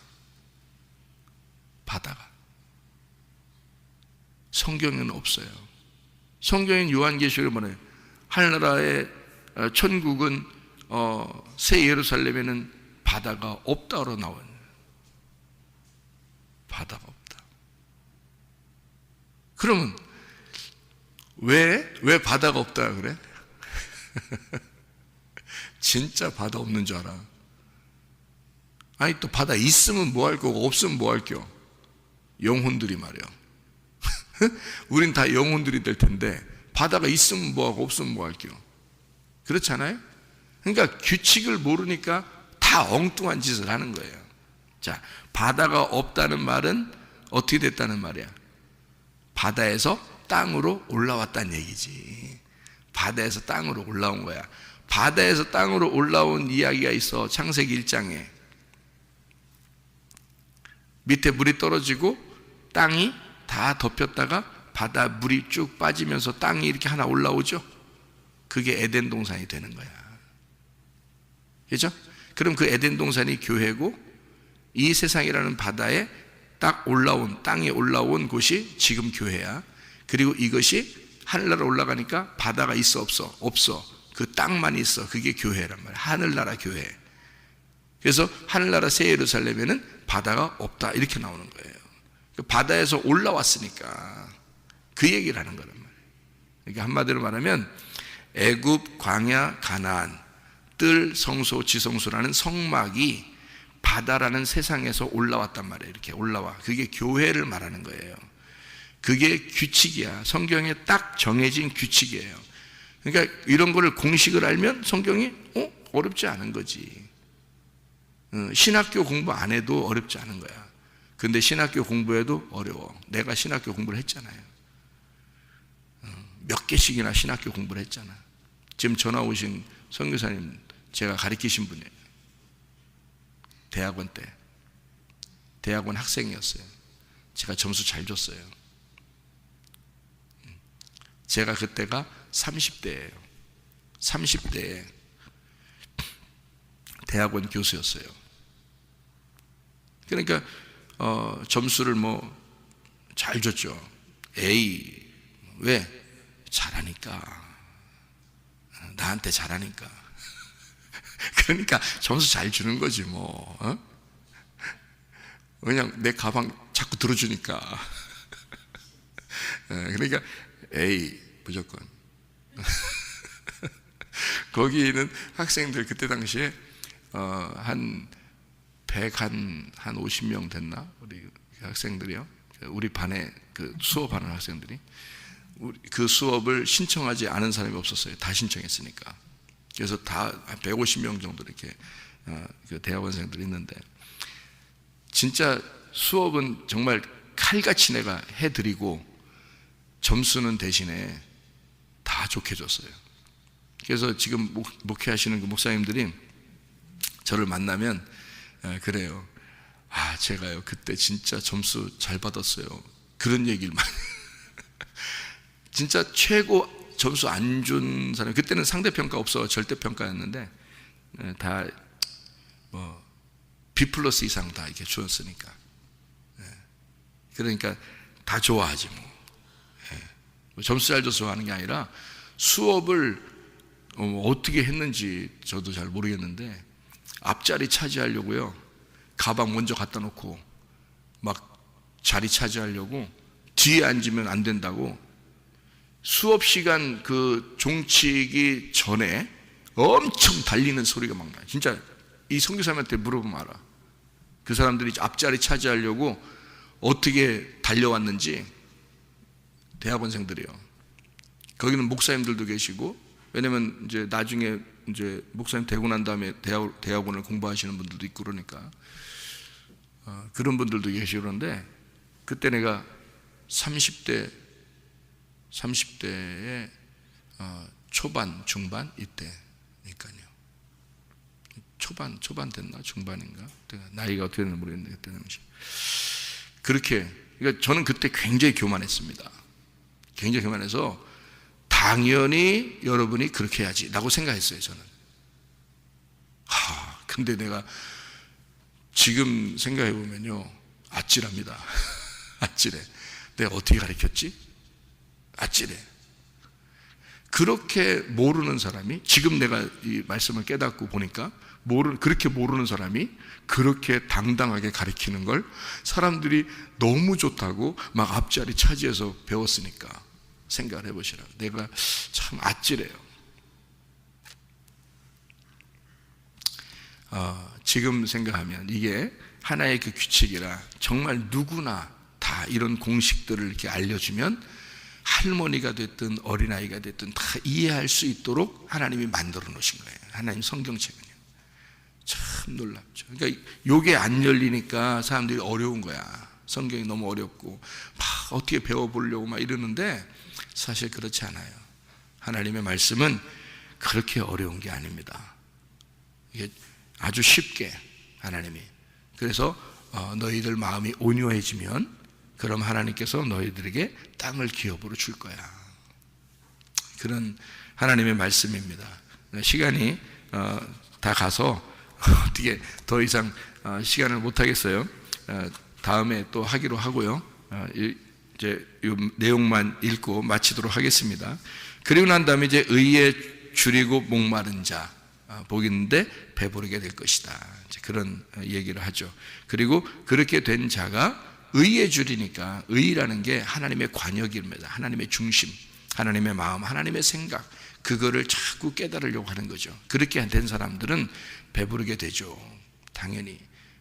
바다가. 성경에는 없어요. 성경인 요한계시록에 뭐래요? 하늘나라의 천국은 새 예루살렘에는 바다가 없다로 나와요. 바다가 없다. 그러면 왜 바다가 없다 그래? 진짜 바다 없는 줄 알아. 아니 또 바다 있으면 뭐 할 거고 없으면 뭐 할 겨? 영혼들이 말이야. 우린 다 영혼들이 될 텐데 바다가 있으면 뭐 하고 없으면 뭐 할 겨? 그렇잖아요? 그러니까 규칙을 모르니까 다 엉뚱한 짓을 하는 거예요. 자, 바다가 없다는 말은 어떻게 됐다는 말이야? 바다에서 땅으로 올라왔다는 얘기지. 바다에서 땅으로 올라온 거야. 바다에서 땅으로 올라온 이야기가 있어. 창세기 1장에 밑에 물이 떨어지고 땅이 다 덮였다가 바다 물이 쭉 빠지면서 땅이 이렇게 하나 올라오죠. 그게 에덴 동산이 되는 거야. 그렇죠? 그럼 그 에덴 동산이 교회고, 이 세상이라는 바다에 딱 올라온, 땅에 올라온 곳이 지금 교회야. 그리고 이것이 하늘나라 올라가니까 바다가 있어 없어? 없어. 그 땅만 있어. 그게 교회란 말이야. 하늘나라 교회. 그래서 하늘나라 새 예루살렘에는 바다가 없다 이렇게 나오는 거예요. 바다에서 올라왔으니까 그 얘기를 하는 거란 말이에요. 그러니까 한마디로 말하면 애굽, 광야, 가나안, 뜰, 성소, 지성소라는 성막이 바다라는 세상에서 올라왔단 말이에요. 이렇게 올라와. 그게 교회를 말하는 거예요. 그게 규칙이야. 성경에 딱 정해진 규칙이에요. 그러니까 이런 거를 공식을 알면 성경이 어렵지 않은 거지. 신학교 공부 안 해도 어렵지 않은 거야. 근데 신학교 공부해도 어려워. 내가 신학교 공부를 했잖아요. 몇 개씩이나 신학교 공부를 했잖아. 지금 전화 오신 선교사님 제가 가르치신 분이에요. 대학원 때. 대학원 학생이었어요. 제가 점수 잘 줬어요. 제가 그때가 30대예요. 30대에 대학원 교수였어요. 그러니까 점수를 뭐 잘 줬죠. A. 왜? 잘하니까. 나한테 잘하니까. 그러니까 점수 잘 주는 거지 뭐. 그냥 내 가방 자꾸 들어주니까. 그러니까 A 무조건. 거기는 학생들 그때 당시에 한 50명 됐나? 우리 학생들이요. 우리 반에 그 수업하는 학생들이 그 수업을 신청하지 않은 사람이 없었어요. 다 신청했으니까. 그래서 다 150명 정도 이렇게 그 대학원생들이 있는데, 진짜 수업은 정말 칼같이 내가 해드리고 점수는 대신에 다 좋게 줬어요. 그래서 지금 목회하시는 그 목사님들이 저를 만나면 그래요. 아, 제가요 그때 진짜 점수 잘 받았어요. 그런 얘기를 많이. 진짜 최고 점수 안 준 사람, 그때는 상대평가 없어 절대평가였는데 다 뭐 B+ 이상 다 이렇게 주었으니까. 그러니까 다 좋아하지 뭐. 점수 잘 줘서 하는 게 아니라 수업을 어떻게 했는지 저도 잘 모르겠는데 앞자리 차지하려고요, 가방 먼저 갖다 놓고 막 자리 차지하려고 뒤에 앉으면 안 된다고 수업 시간 그 종치기 전에 엄청 달리는 소리가 막 나요. 진짜 이 선교사님한테 물어보면 알아. 그 사람들이 앞자리 차지하려고 어떻게 달려왔는지. 대학원생들이요. 거기는 목사님들도 계시고, 왜냐면 이제 나중에 이제 목사님 되고 난 다음에 대학원을 공부하시는 분들도 있고 그러니까 그런 분들도 계시고 그런데 그때 내가 30대의 초반, 중반 이때니까요. 초반 됐나 중반인가? 나이가 어떻게 되는지 모르겠는데 그때 당시 그렇게 그러니까 저는 그때 굉장히 교만했습니다. 굉장히 교만해서 당연히 여러분이 그렇게 해야지 라고 생각했어요. 저는. 근데 내가 지금 생각해 보면요 아찔합니다. 아찔해. 내가 어떻게 가르쳤지? 아찔해. 그렇게 모르는 사람이 지금 내가 이 말씀을 깨닫고 보니까 그렇게 모르는 사람이 그렇게 당당하게 가르치는 걸 사람들이 너무 좋다고 막 앞자리 차지해서 배웠으니까 생각을 해보시라. 내가 참 아찔해요. 지금 생각하면 이게 하나의 그 규칙이라 정말 누구나 다 이런 공식들을 이렇게 알려주면 할머니가 됐든 어린아이가 됐든 다 이해할 수 있도록 하나님이 만들어 놓으신 거예요. 하나님 성경책은요. 참 놀랍죠. 그러니까 요게 안 열리니까 사람들이 어려운 거야. 성경이 너무 어렵고 막 어떻게 배워보려고 막 이러는데 사실 그렇지 않아요. 하나님의 말씀은 그렇게 어려운 게 아닙니다. 이게 아주 쉽게 하나님이 그래서 너희들 마음이 온유해지면 그럼 하나님께서 너희들에게 땅을 기업으로 줄 거야. 그런 하나님의 말씀입니다. 시간이 다 가서 어떻게 더 이상 시간을 못 하겠어요. 다음에 또 하기로 하고요. 이제 이 내용만 읽고 마치도록 하겠습니다. 그리고 난 다음에 이제 의에 줄이고 목마른 자 복이 있는데 배부르게 될 것이다. 이제 그런 얘기를 하죠. 그리고 그렇게 된 자가 의에 줄이니까 의라는 게 하나님의 관역입니다. 하나님의 중심, 하나님의 마음, 하나님의 생각 그거를 자꾸 깨달으려고 하는 거죠. 그렇게 된 사람들은 배부르게 되죠. 당연히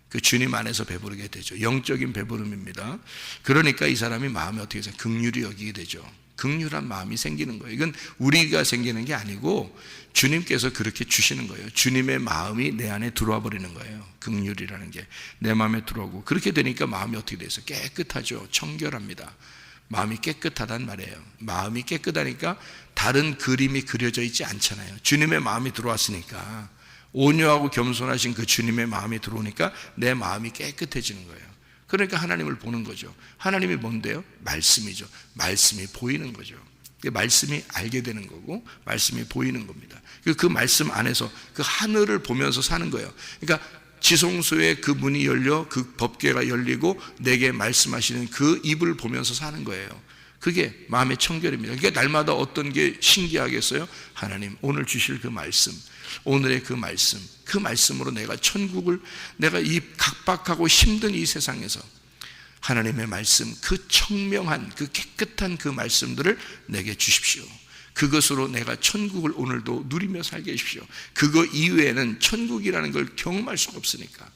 그 주님 안에서 배부르게 되죠. 영적인 배부름입니다. 그러니까 이 사람이 마음이 어떻게 해서 긍휼히 여기게 되죠. 긍휼한 마음이 생기는 거예요. 이건 우리가 생기는 게 아니고 주님께서 그렇게 주시는 거예요. 주님의 마음이 내 안에 들어와 버리는 거예요. 긍휼이라는 게 내 마음에 들어오고 그렇게 되니까 마음이 어떻게 돼서 깨끗하죠. 청결합니다. 마음이 깨끗하단 말이에요. 마음이 깨끗하니까 다른 그림이 그려져 있지 않잖아요. 주님의 마음이 들어왔으니까 온유하고 겸손하신 그 주님의 마음이 들어오니까 내 마음이 깨끗해지는 거예요. 그러니까 하나님을 보는 거죠. 하나님이 뭔데요? 말씀이죠. 말씀이 보이는 거죠. 말씀이 알게 되는 거고 말씀이 보이는 겁니다. 그 말씀 안에서 그 하늘을 보면서 사는 거예요. 그러니까 지성소에 그 문이 열려 그 법궤가 열리고 내게 말씀하시는 그 입을 보면서 사는 거예요. 그게 마음의 청결입니다. 그러니까 날마다 어떤 게 신기하겠어요? 하나님 오늘 주실 그 말씀, 오늘의 그 말씀으로 내가 천국을 내가 이 각박하고 힘든 이 세상에서 하나님의 말씀, 그 청명한 그 깨끗한 그 말씀들을 내게 주십시오. 그것으로 내가 천국을 오늘도 누리며 살게 해주십시오. 그거 이외에는 천국이라는 걸 경험할 수가 없으니까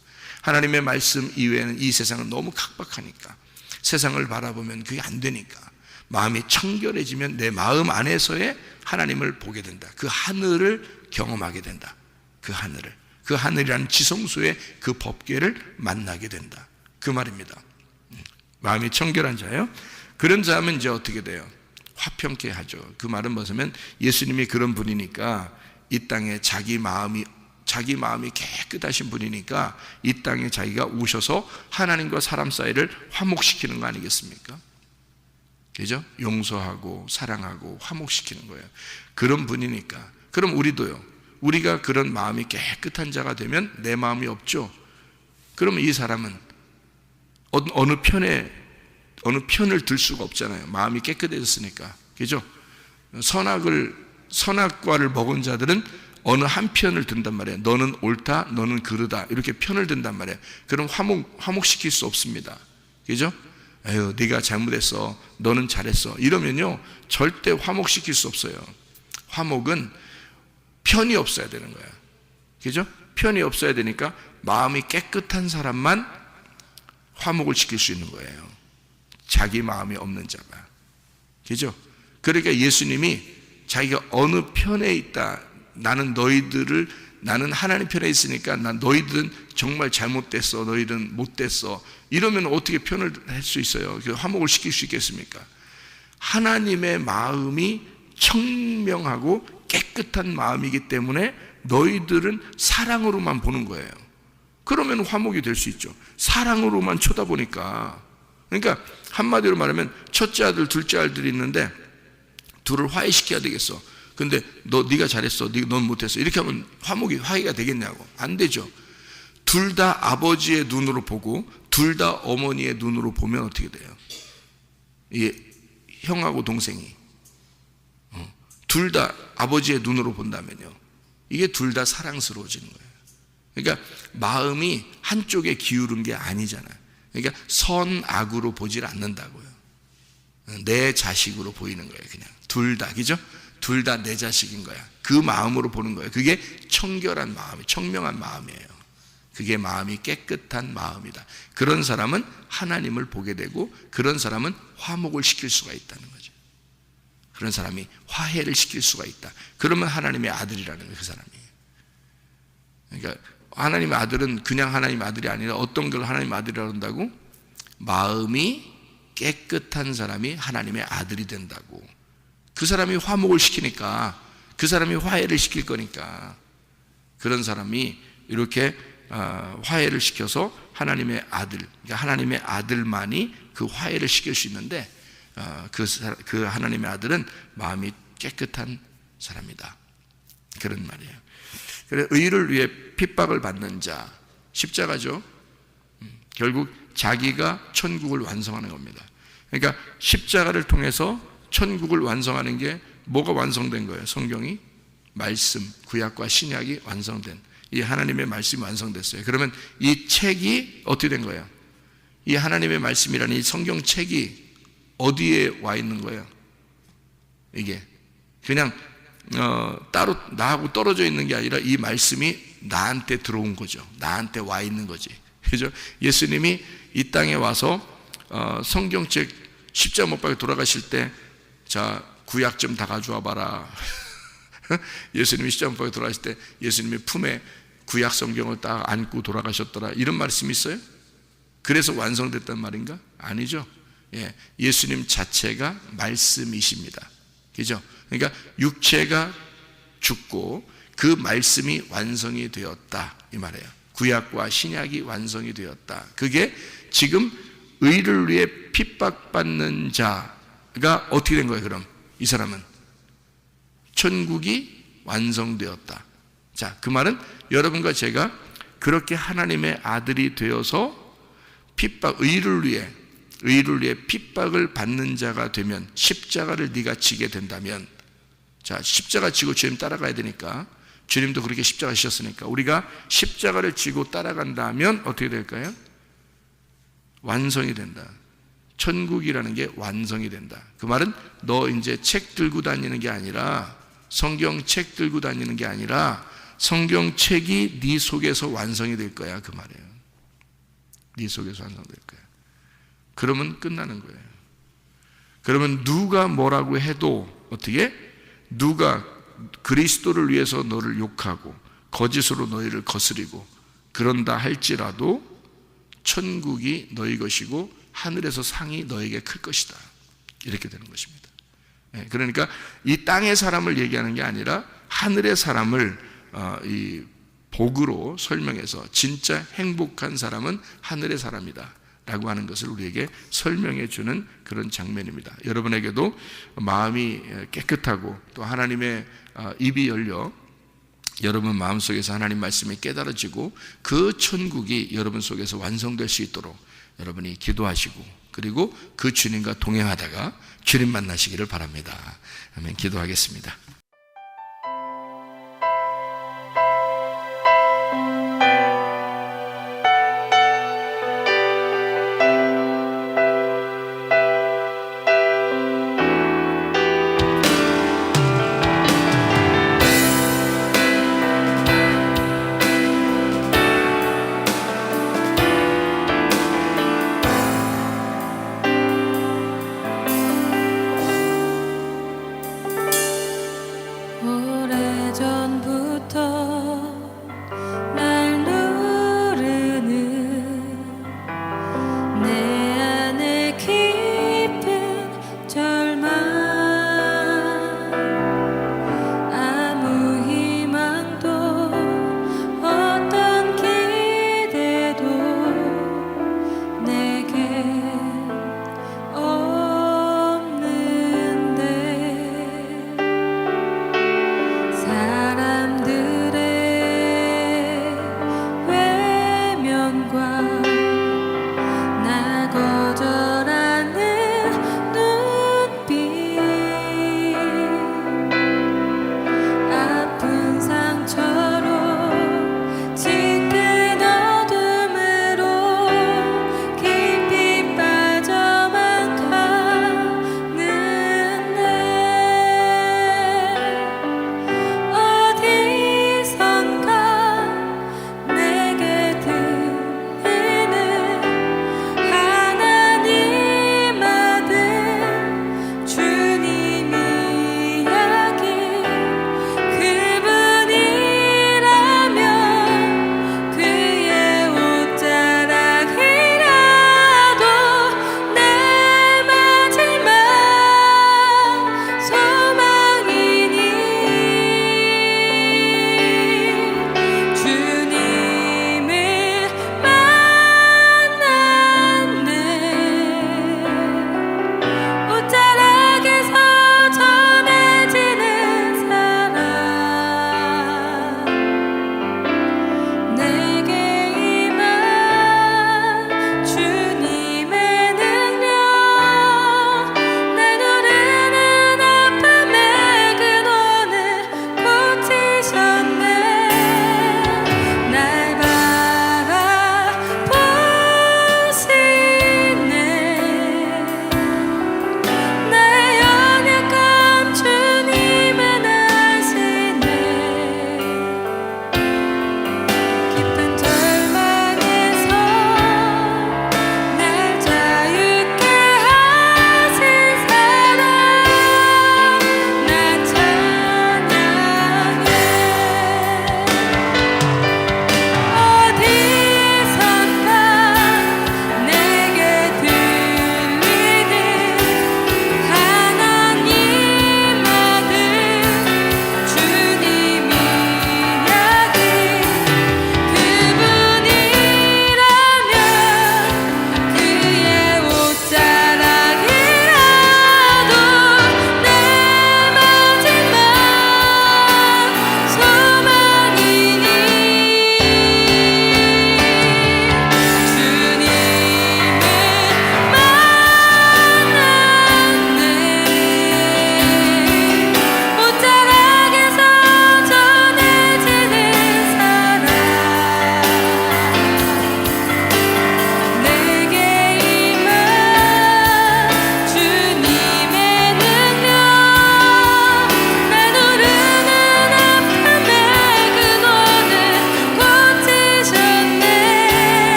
하나님의 말씀 이외에는 이 세상은 너무 각박하니까 세상을 바라보면 그게 안 되니까 마음이 청결해지면 내 마음 안에서의 하나님을 보게 된다. 그 하늘을 경험하게 된다. 그 하늘이라는 지성소의 그 법궤를 만나게 된다. 그 말입니다. 마음이 청결한 자예요. 그런 자면 이제 어떻게 돼요? 화평케 하죠. 그 말은 뭐냐면 예수님이 그런 분이니까 이 땅에 자기 마음이 깨끗하신 분이니까 이 땅에 자기가 오셔서 하나님과 사람 사이를 화목시키는 거 아니겠습니까? 그죠? 용서하고 사랑하고 화목시키는 거예요. 그런 분이니까. 그럼 우리도요. 우리가 그런 마음이 깨끗한 자가 되면 내 마음이 없죠. 그러면 이 사람은 어느 편을 들 수가 없잖아요. 마음이 깨끗해졌으니까. 그죠? 선악과를 먹은 자들은 어느 한 편을 든단 말이에요. 너는 옳다, 너는 그르다. 이렇게 편을 든단 말이에요. 그럼 화목시킬 수 없습니다. 그죠? 에휴, 네가 잘못했어. 너는 잘했어. 이러면요, 절대 화목시킬 수 없어요. 화목은 편이 없어야 되는 거예요. 그죠? 편이 없어야 되니까 마음이 깨끗한 사람만 화목을 시킬 수 있는 거예요. 자기 마음이 없는 자가. 그죠? 그러니까 예수님이 자기가 어느 편에 있다, 나는 하나님 편에 있으니까 너희들은 정말 잘못됐어, 너희들은 못됐어, 이러면 어떻게 편을 할 수 있어요? 화목을 시킬 수 있겠습니까? 하나님의 마음이 청명하고 깨끗한 마음이기 때문에 너희들은 사랑으로만 보는 거예요. 그러면 화목이 될 수 있죠. 사랑으로만 쳐다보니까. 그러니까 한마디로 말하면 첫째 아들, 둘째 아들이 있는데 둘을 화해시켜야 되겠어. 근데 네가 잘했어, 넌 못했어, 이렇게 하면 화해가 되겠냐고. 안 되죠. 둘 다 아버지의 눈으로 보고 둘 다 어머니의 눈으로 보면 어떻게 돼요? 이 형하고 동생이 둘 다 아버지의 눈으로 본다면요, 이게 둘 다 사랑스러워지는 거예요. 그러니까 마음이 한쪽에 기울은 게 아니잖아요. 그러니까 선악으로 보질 않는다고요. 내 자식으로 보이는 거예요. 그냥 둘 다, 그죠? 둘 다 내 자식인 거야. 그 마음으로 보는 거예요. 그게 청결한 마음이, 청명한 마음이에요. 그게 마음이 깨끗한 마음이다. 그런 사람은 하나님을 보게 되고 그런 사람은 화목을 시킬 수가 있다는 거죠. 그런 사람이 화해를 시킬 수가 있다. 그러면 하나님의 아들이라는 거예요. 그 사람이. 그러니까 하나님의 아들은 그냥 하나님의 아들이 아니라 어떤 걸 하나님의 아들이라고 한다고? 마음이 깨끗한 사람이 하나님의 아들이 된다고. 그 사람이 화목을 시키니까, 그 사람이 화해를 시킬 거니까, 그런 사람이 이렇게 화해를 시켜서 하나님의 아들, 그러니까 하나님의 아들만이 그 화해를 시킬 수 있는데, 그 하나님의 아들은 마음이 깨끗한 사람이다. 그런 말이에요. 그래서 의를 위해 핍박을 받는 자, 십자가죠. 결국 자기가 천국을 완성하는 겁니다. 그러니까 십자가를 통해서 천국을 완성하는 게 뭐가 완성된 거예요? 성경이 말씀, 구약과 신약이 완성된, 이 하나님의 말씀이 완성됐어요. 그러면 이 책이 어떻게 된 거예요? 이 하나님의 말씀이라는 이 성경책이 어디에 와 있는 거예요? 이게 그냥 따로 나하고 떨어져 있는 게 아니라 이 말씀이 나한테 들어온 거죠. 나한테 와 있는 거지. 그죠? 예수님이 이 땅에 와서 성경책 십자가 못 박혀 돌아가실 때, 자, 구약 좀 다 가져와 봐라. 예수님이 십자가 못 박혀 돌아가실 때 예수님의 품에 구약 성경을 딱 안고 돌아가셨더라, 이런 말씀이 있어요? 그래서 완성됐단 말인가? 아니죠. 예, 예수님 자체가 말씀이십니다. 그죠? 그러니까 육체가 죽고 그 말씀이 완성이 되었다, 이 말이에요. 구약과 신약이 완성이 되었다. 그게 지금 의를 위해 핍박받는 자가 어떻게 된 거예요? 그럼 이 사람은 천국이 완성되었다. 자, 그 말은 여러분과 제가 그렇게 하나님의 아들이 되어서 의를 위해 핍박을 받는 자가 되면, 십자가를 네가 지게 된다면, 자, 십자가 지고 주님 따라가야 되니까, 주님도 그렇게 십자가 지셨으니까 우리가 십자가를 지고 따라간다면 어떻게 될까요? 완성이 된다. 천국이라는 게 완성이 된다. 그 말은 너 이제 책 들고 다니는 게 아니라, 성경책 들고 다니는 게 아니라 성경책이 네 속에서 완성이 될 거야, 그 말이에요. 네 속에서 완성될 거야. 그러면 끝나는 거예요. 그러면 누가 뭐라고 해도, 어떻게? 누가 그리스도를 위해서 너를 욕하고 거짓으로 너희를 거스리고 그런다 할지라도 천국이 너희 것이고 하늘에서 상이 너에게 클 것이다, 이렇게 되는 것입니다. 그러니까 이 땅의 사람을 얘기하는 게 아니라 하늘의 사람을 이 복으로 설명해서, 진짜 행복한 사람은 하늘의 사람이다 라고 하는 것을 우리에게 설명해 주는 그런 장면입니다. 여러분에게도 마음이 깨끗하고 또 하나님의 입이 열려 여러분 마음속에서 하나님 말씀이 깨달아지고 그 천국이 여러분 속에서 완성될 수 있도록 여러분이 기도하시고, 그리고 그 주님과 동행하다가 주님 만나시기를 바랍니다. 아멘. 기도하겠습니다. 영광